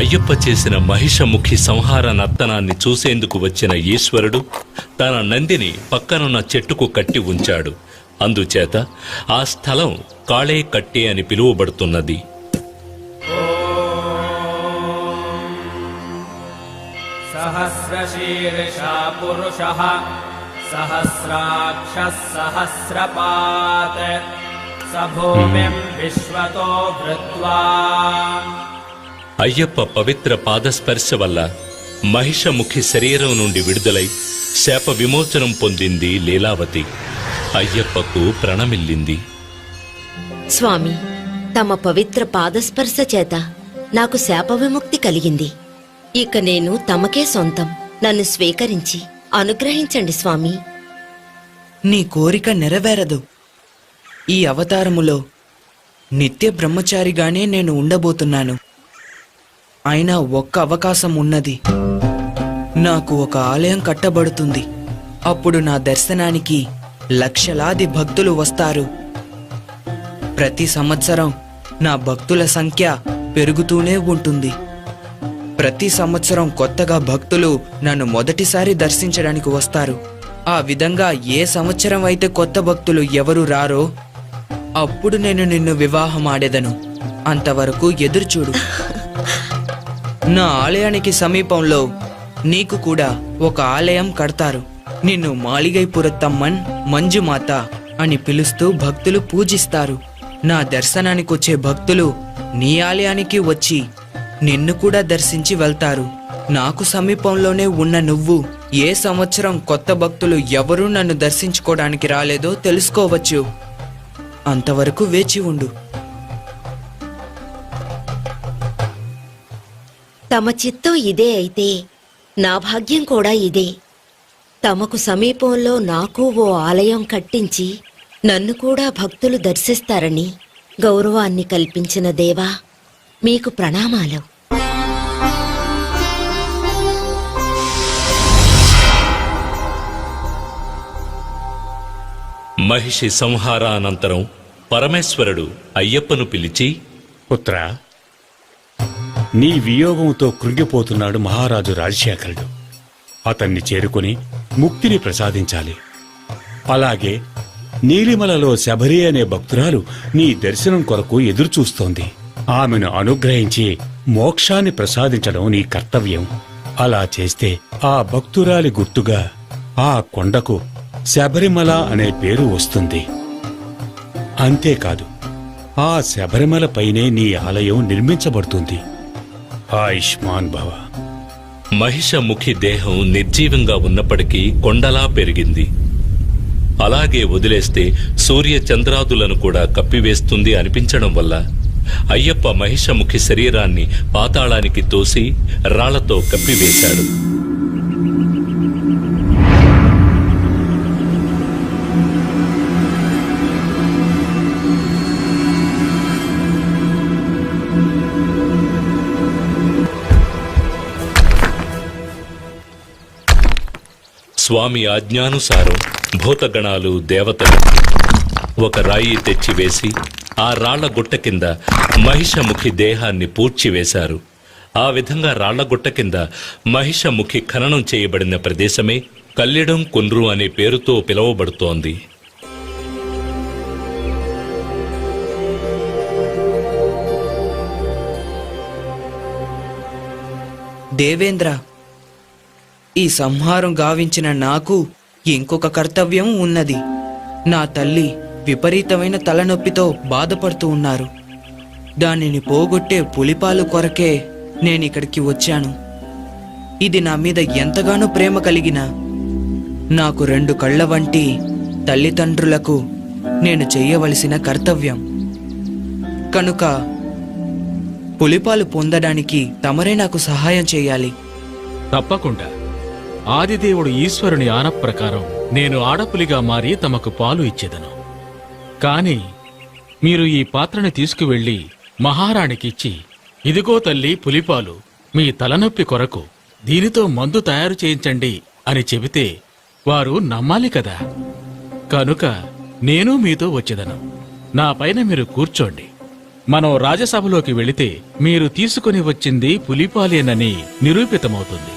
అయ్యప్ప చేసిన మహిషముఖి సంహార నర్తనాన్ని చూసేందుకు వచ్చిన ఈశ్వరుడు తన నందిని పక్కనున్న చెట్టుకు కట్టి ఉంచాడు. అందుచేత ఆ స్థలం కాళే కట్టే అని పిలువబడుతున్నది. సహస్రశీర్షా పురుషః సహస్రాక్షః సహస్రపాత్ స భూమిం విశ్వతో భృత్వా. అయ్యప్ప పవిత్ర పాదస్పర్శ వల్ల మహిషముఖి శరీరం నుండి విడుదలై శాప విమోచనం పొందింది లీలావతి. అయ్యప్పకు ప్రణమిల్లింది. స్వామి, తమ పవిత్ర పాదస్పర్శ చేత నాకు శాప విముక్తి కలిగింది. ఇక నేను తమకే సొంతం. నన్ను స్వీకరించి అనుగ్రహించండి స్వామి. నీ కోరిక నెరవేరదు. ఈ అవతారములో నిత్య బ్రహ్మచారిగానే నేను ఉండబోతున్నాను. అయినా ఒక్క అవకాశం ఉన్నది. నాకు ఒక ఆలయం కట్టబడుతుంది. అప్పుడు నా దర్శనానికి లక్షలాది భక్తులు వస్తారు. ప్రతి సంవత్సరం నా భక్తుల సంఖ్య పెరుగుతూనే ఉంటుంది. ప్రతి సంవత్సరం కొత్తగా భక్తులు నన్ను మొదటిసారి దర్శించడానికి వస్తారు. ఆ విధంగా ఏ సంవత్సరం అయితే కొత్త భక్తులు ఎవరు రారో అప్పుడు నేను నిన్ను వివాహం ఆడేదను. అంతవరకు ఎదురుచూడు. నా ఆలయానికి సమీపంలో నీకు కూడా ఒక ఆలయం కడతారు. నిన్ను మాళిగైపురత్తమ్మన్ మంజుమాత అని పిలుస్తూ భక్తులు పూజిస్తారు. నా దర్శనానికొచ్చే భక్తులు నీ ఆలయానికి వచ్చి నిన్ను కూడా దర్శించి వెళ్తారు. నాకు సమీపంలోనే ఉన్న నువ్వు ఏ సంవత్సరం కొత్త భక్తులు ఎవరూ నన్ను దర్శించుకోవడానికి రాలేదో తెలుసుకోవచ్చు. అంతవరకు వేచి ఉండు. తమ చిత్తం ఇదే అయితే నా భాగ్యం కూడా ఇదే. తమకు సమీపంలో నాకు ఓ ఆలయం కట్టించి నన్ను కూడా భక్తులు దర్శిస్తారని గౌరవాన్ని కల్పించిన దేవా, మీకు ప్రణామాలు. మహిషి సంహారానంతరం పరమేశ్వరుడు అయ్యప్పను పిలిచి, పుత్రా, నీ వియోగంతో కృంగిపోతున్నాడు మహారాజు రాజశేఖరుడు. అతన్ని చేరుకుని ముక్తిని ప్రసాదించాలి. అలాగే నీలిమలలో శబరి అనే భక్తురాలు నీ దర్శనం కొరకు ఎదురుచూస్తోంది. ఆమెను అనుగ్రహించి మోక్షాన్ని ప్రసాదించడం నీ కర్తవ్యం. అలా చేస్తే ఆ భక్తురాలి గుర్తుగా ఆ కొండకు శబరిమల అనే పేరు వస్తుంది. అంతేకాదు, ఆ శబరిమల పైనే నీ ఆలయం నిర్మించబడుతుంది. ఆయుష్మాన్ భవ. మహిషముఖి దేహం నిర్జీవంగా ఉన్నప్పటికీ కొండలా పెరిగింది. అలాగే వదిలేస్తే సూర్య చంద్రాదులను కూడా కప్పివేస్తుంది అనిపించడం వల్ల అయ్యప్ప మహిషముఖి శరీరాన్ని పాతాళానికి తోసి రాళ్లతో కప్పివేశాడు. స్వామి ఆజ్ఞానుసారం భూతగణాలు, దేవతలు ఒక రాయి తెచ్చివేసి ఆ రాళ్ల గుట్ట కింద మహిషముఖి దేహాన్ని పూడ్చివేశారు. ఆ విధంగా రాళ్ల గుట్ట కింద మహిషముఖి ఖననం చేయబడిన ప్రదేశమే కల్లిడం కుండ్రు అనే పేరుతో పిలువబడుతోంది. దేవేంద్ర, ఈ సంహారం గావించిన నాకు ఇంకొక కర్తవ్యం ఉన్నది. నా తల్లి విపరీతమైన తలనొప్పితో బాధపడుతూ ఉన్నారు. దానిని పోగొట్టే పులిపాలు కొరకే నేనిక్కడికి వచ్చాను. ఇది నా మీద ఎంతగానో ప్రేమ కలిగిన నాకు 2 కళ్ళ వంటి తల్లిదండ్రులకు నేను చెయ్యవలసిన కర్తవ్యం. కనుక పులిపాలు పొందడానికి తమరే నాకు సహాయం చేయాలి. తప్పకుండా. ఆదిదేవుడు ఈశ్వరుని ఆన ప్రకారం నేను ఆడపులిగా మారి తమకు పాలు ఇచ్చేదను. కాని మీరు ఈ పాత్రని తీసుకువెళ్లి మహారాణికిచ్చి, ఇదిగో తల్లి పులిపాలు, మీ తలనొప్పి కొరకు దీనితో మందు తయారు చేయించండి అని చెబితే వారు నమ్మాలి కదా. కనుక నేను మీతో వచ్చేదను. నా పైన మీరు కూర్చోండి. మనం రాజసభలోకి వెళితే మీరు తీసుకుని వచ్చింది పులిపాలేనని నిరూపితమవుతుంది.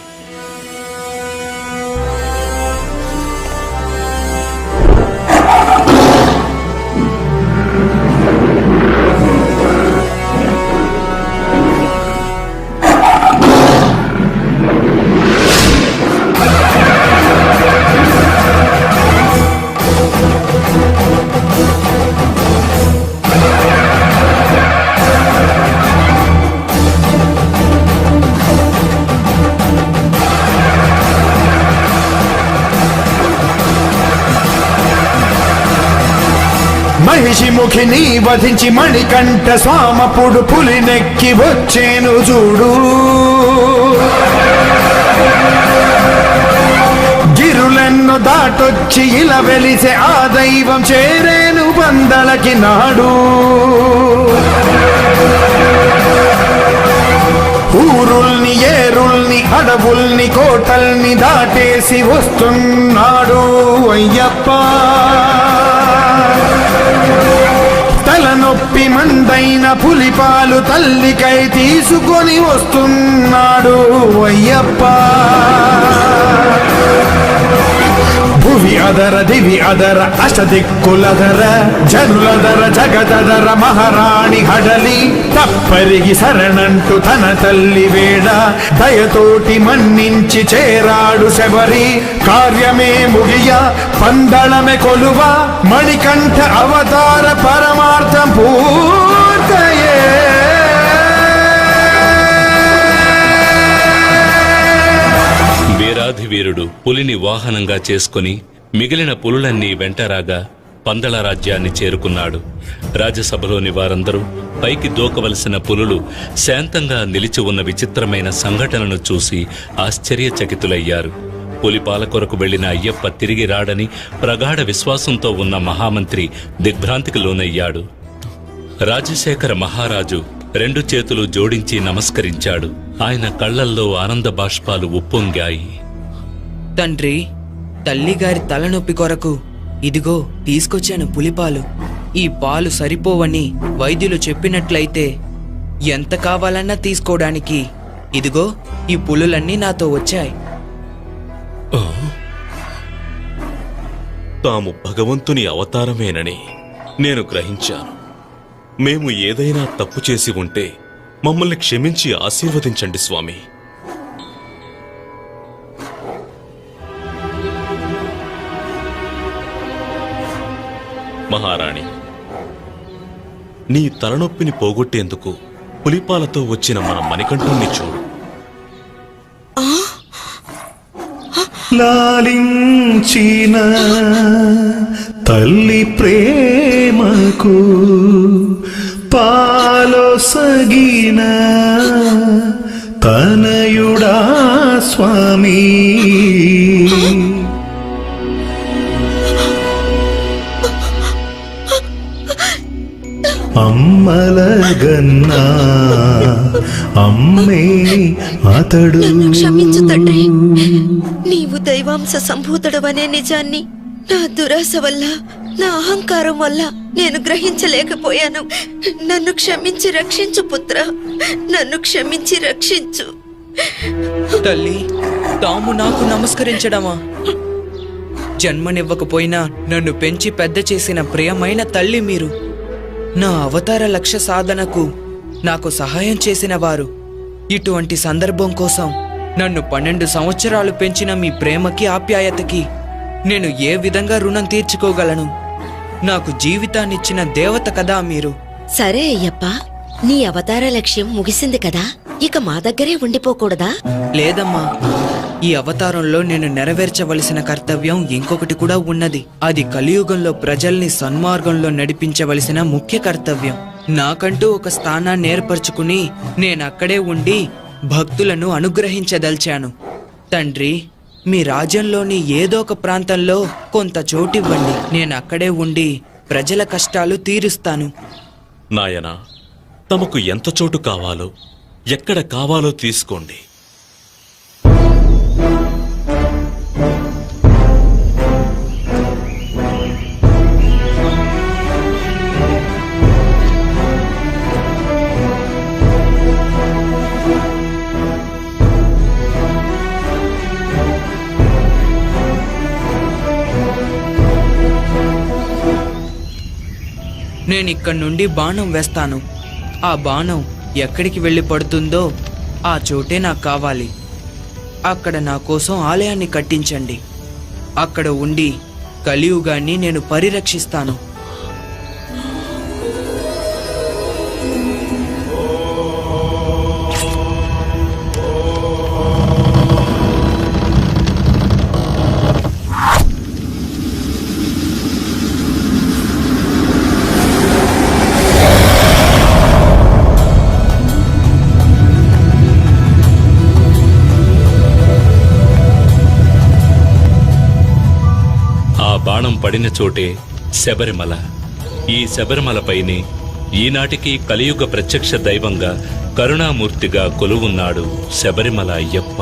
మహిషిముఖిని వధించి మణికంఠ స్వామపుడు పులినెక్కి వచ్చేను చూడు. గిరులెన్నో దాటొచ్చి ఇలా వెలిసే ఆ దైవం చేరేను బందలకి నాడు. ఊరుల్ని, ఏరుల్ని, అడవుల్ని, కోటల్ని దాటేసి వస్తున్నాడు అయ్యప్ప. తలనొప్పి మందైన పులిపాలు తల్లికై తీసుకొని వస్తున్నాడు అయ్యప్ప. భువి అదర, దివి అదర, అష్టదిక్కులదర, జనులదర, జగదదర మహారాణి హడలి తప్పరిగి శరణంటూ తన తల్లి వేడ దయతోటి మన్నించి చేరాడు శబరి. కార్యమే ముగియ పందళమే కొలువ మణికంఠ అవతార పరమార్థం పూర్తయే. వీరాధివీరుడు పులిని వాహనంగా చేసుకుని మిగిలిన పులులన్నీ వెంటరాగా పందళ రాజ్యాన్ని చేరుకున్నాడు. రాజ్యసభలోని వారందరూ పైకి దూకవలసిన పులులు శాంతంగా నిలిచి ఉన్న విచిత్రమైన సంఘటనను చూసి ఆశ్చర్యచకితులయ్యారు. పులిపాల కొరకు వెళ్లిన అయ్యప్ప తిరిగి రాడని ప్రగాఢ విశ్వాసంతో ఉన్న మహామంత్రి దిగ్భ్రాంతికి లోనయ్యాడు. రాజశేఖర మహారాజు 2 చేతులు జోడించి నమస్కరించాడు. ఆయన కళ్లల్లో ఆనంద బాష్పాలు ఉప్పొంగాయి. తండ్రి, తల్లిగారి తలనొప్పి కొరకు ఇదిగో తీసుకొచ్చాను పులిపాలు. ఈ పాలు సరిపోవని వైద్యులు చెప్పినట్లయితే ఎంత కావాలన్నా తీసుకోవడానికి ఇదిగో ఈ పులులన్నీ నాతో వచ్చాయి. తాము భగవంతుని అవతారమేనని నేను గ్రహించాను. మేము ఏదైనా తప్పు చేసి ఉంటే మమ్మల్ని క్షమించి ఆశీర్వదించండి స్వామి. మహారాణి, నీ తలనొప్పిని పోగొట్టేందుకు పులిపాలతో వచ్చిన మన మణికంఠుణ్ణి చూడు. లాలించిన తల్లి ప్రేమకు పాలొసగిన తనయుడా స్వామి. అమ్మలగన్నా అమ్మే అతడు. నన్ను క్షమించు తండ్రి. నీవు దైవాంశ సంభూతుడవనే నిజాన్ని నా దురాశ వల్ల, నా అహంకారం వల్ల నేను గ్రహించలేకపోయాను. నన్ను క్షమించి రక్షించు పుత్ర, నన్ను క్షమించి రక్షించు. తల్లి, తాము నాకు నమస్కరించడమా? జన్మనివ్వకపోయినా నన్ను పెంచి పెద్ద చేసిన ప్రియమైన తల్లి మీరు. నా అవతార లక్ష్య సాధనకు నాకు సహాయం చేసిన వారు. ఇటువంటి సందర్భం కోసం నన్ను 12 సంవత్సరాలు పెంచిన మీ ప్రేమకి, ఆప్యాయతకి నేను ఏ విధంగా రుణం తీర్చుకోగలను? నాకు జీవితాన్నిచ్చిన దేవత కదా మీరు. సరే అయ్యప్ప, నీ అవతార లక్ష్యం ముగిసింది కదా, ఇక మా దగ్గరే ఉండిపోకూడదా? లేదమ్మా, ఈ అవతారంలో నేను నెరవేర్చవలసిన కర్తవ్యం ఇంకొకటి కూడా ఉన్నది. అది కలియుగంలో ప్రజల్ని సన్మార్గంలో నడిపించవలసిన ముఖ్య కర్తవ్యం. నాకంటూ ఒక స్థానాన్ని ఏర్పరచుకుని నేనక్కడే ఉండి భక్తులను అనుగ్రహించదల్చాను. తండ్రి, మీ రాజ్యంలోని ఏదో ఒక ప్రాంతంలో కొంత చోటివ్వండి. నేనక్కడే ఉండి ప్రజల కష్టాలు తీరుస్తాను. నాయనా, తమకు ఎంత చోటు కావాలో, ఎక్కడ కావాలో తీసుకోండి. నేనిక్కడి నుండి బాణం వేస్తాను. ఆ బాణం ఎక్కడికి వెళ్ళి పడుతుందో ఆ చోటే నాకు కావాలి. అక్కడ నా కోసం ఆలయాన్ని కట్టించండి. అక్కడ ఉండి కలియుగాన్ని నేను పరిరక్షిస్తాను. బాణం పడిన చోటే శబరిమల. ఈ శబరిమలపైనే ఈనాటికి కలియుగ ప్రత్యక్ష దైవంగా, కరుణామూర్తిగా కొలువున్నాడు శబరిమల అయ్యప్ప.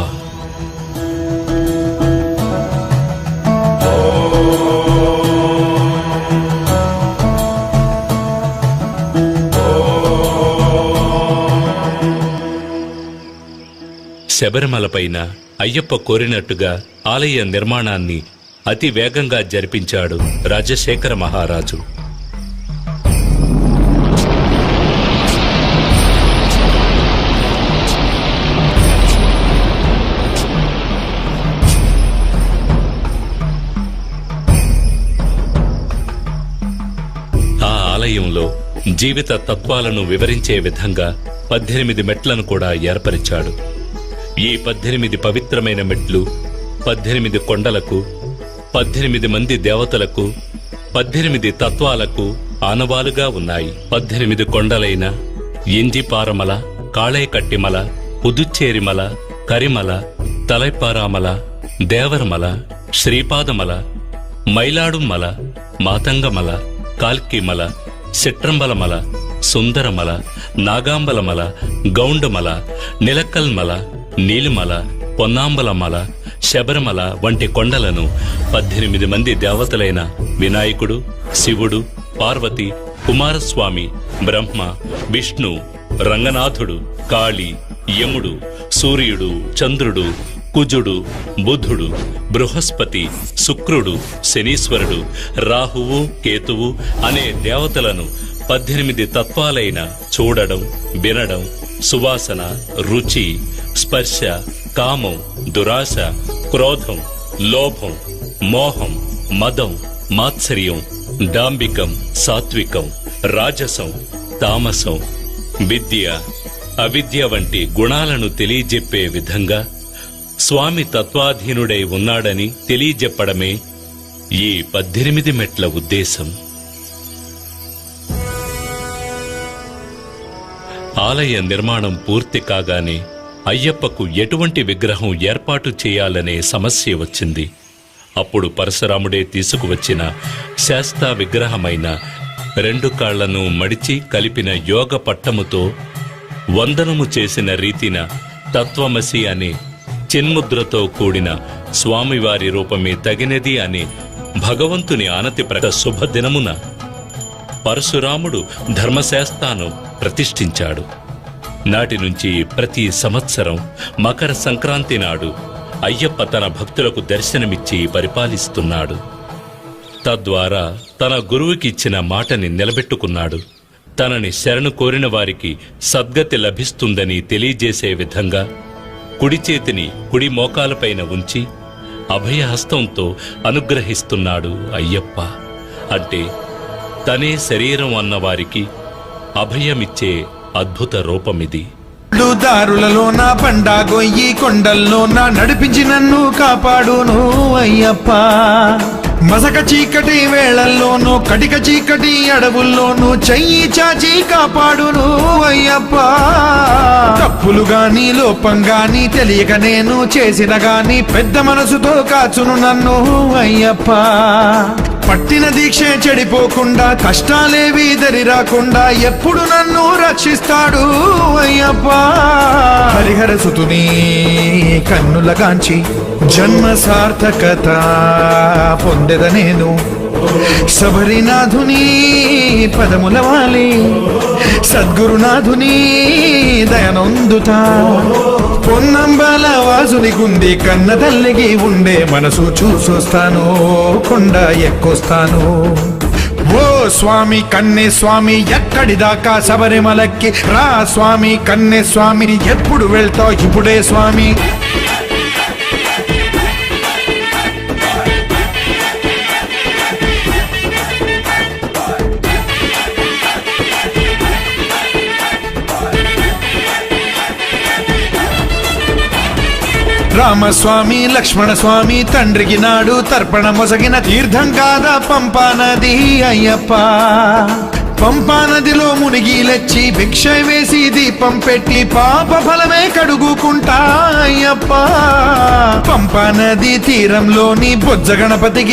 శబరిమలపైన అయ్యప్ప కోరినట్టుగా ఆలయ నిర్మాణాన్ని అతి వేగంగా జరిపించాడు రాజశేఖర మహారాజు. ఆ ఆలయంలో జీవిత తత్వాలను వివరించే విధంగా 18 మెట్లను కూడా ఏర్పరిచాడు. ఈ 18 పవిత్రమైన మెట్లు 18 కొండలకు, 18 మంది దేవతలకు, 18 తత్వాలకు ఆనవాలుగా ఉన్నాయి. 18 కొండలైన ఎంజిపారమల, కాళేకట్టిమల, పుదుచ్చేరిమల, కరిమల, తలైపారామల, దేవరమల, శ్రీపాదమల, మైలాడుమల, మాతంగమల, కాల్కిమల, సిట్రంబలమల, సుందరమల, నాగాంబలమల, గౌండమల, నిలక్కల్మల, నీలిమల, పొన్నాంబలమల, శబరిమల వంటి కొండలను 18 మంది దేవతలైన వినాయకుడు, శివుడు, పార్వతి, కుమారస్వామి, బ్రహ్మ, విష్ణు, రంగనాథుడు, కాళి, యముడు, సూర్యుడు, చంద్రుడు, కుజుడు, బుధుడు, బృహస్పతి, శుక్రుడు, శనీశ్వరుడు, రాహువు, కేతువు అనే దేవతలను 18 తత్వాలైన చూడడం, వినడం, సువాసన, రుచి, స్పర్శ, కామం, దురాశ, క్రోధం, లోభం, మోహం, మదం, మాత్సర్యం, డాంబికం, సాత్వికం, రాజసం, తామసం, విద్య, అవిద్య వంటి గుణాలను తెలియజెప్పే విధంగా స్వామి తత్వాధీనుడై ఉన్నాడని తెలియజెప్పడమే ఈ 18 మెట్ల ఉద్దేశం. ఆలయ నిర్మాణం పూర్తి కాగానే అయ్యప్పకు ఎటువంటి విగ్రహం ఏర్పాటు చేయాలనే సమస్య వచ్చింది. అప్పుడు పరశురాముడే తీసుకువచ్చిన శాస్తా విగ్రహమైన 2 కాళ్లను మడిచి కలిపిన యోగ పట్టముతో వందనము చేసిన రీతిన తత్వమసి అనే చిన్ముద్రతో కూడిన స్వామివారి రూపమే తగినది అని భగవంతుని ఆనతి శుభదినమున పరశురాముడు ధర్మశాస్త్రాను ప్రతిష్ఠించాడు. నాటి నుంచి ప్రతి సంవత్సరం మకర సంక్రాంతి నాడు అయ్యప్ప తన భక్తులకు దర్శనమిచ్చి పరిపాలిస్తున్నాడు. తద్వారా తన గురువుకిచ్చిన మాటని నిలబెట్టుకున్నాడు. తనని శరణు కోరిన వారికి సద్గతి లభిస్తుందని తెలియజేసే విధంగా కుడి చేతిని కుడి మోకాలపైన ఉంచి అభయహస్తంతో అనుగ్రహిస్తున్నాడు అయ్యప్ప. అంటే తనే శరీరం అన్నవారికి అభయమిచ్చే అద్భుత రూపమిది. దారులలో నా బండా గొయ్యి కొండల్లో నా నడిపించి నన్ను కాపాడును అయ్యప్ప. మసక చీకటి వేళల్లోనూ కటిక చీకటి అడవుల్లోనూ చెయ్యి చాచి కాపాడును అయ్యప్ప. తప్పులు గాని లోపం గాని తెలియక నేను చేసిన గాని పెద్ద మనసుతో కాచును నన్ను అయ్యప్ప. పట్టిన దీక్ష చెడిపోకుండా కష్టాలేవి దరి రాకుండా ఎప్పుడు నన్ను రక్షిస్తాడు అయ్యప్ప. హరిహర సుతుని కన్నులగాంచి జన్మ సార్థకత పొందెద నేను. శబరినాథుని పదముల వాలి సద్గురునాథుని దయనొందుతా. పొన్నంబల వాసుని గుంది కన్న తల్లికి ఉండే మనసు చూసొస్తాను కొండ ఎక్కొస్తాను. ఓ స్వామి కన్నె స్వామి ఎక్కడి దాకా శబరిమలకి రా స్వామి కన్నె స్వామి ఎప్పుడు వెళ్తావు ఇప్పుడే స్వామి. రామస్వామి లక్ష్మణ స్వామి తండ్రికి నాడు తర్పణ మొసగిన తీర్థం కాదా పంపా నది అయ్యప్ప. పంపా నదిలో మునిగి లెచ్చి భిక్ష వేసి దీపం పెట్టి పాప ఫలమే కడుగుకుంటా అయ్యప్ప. పంపా నది తీరంలోని బొజ్జ గణపతికి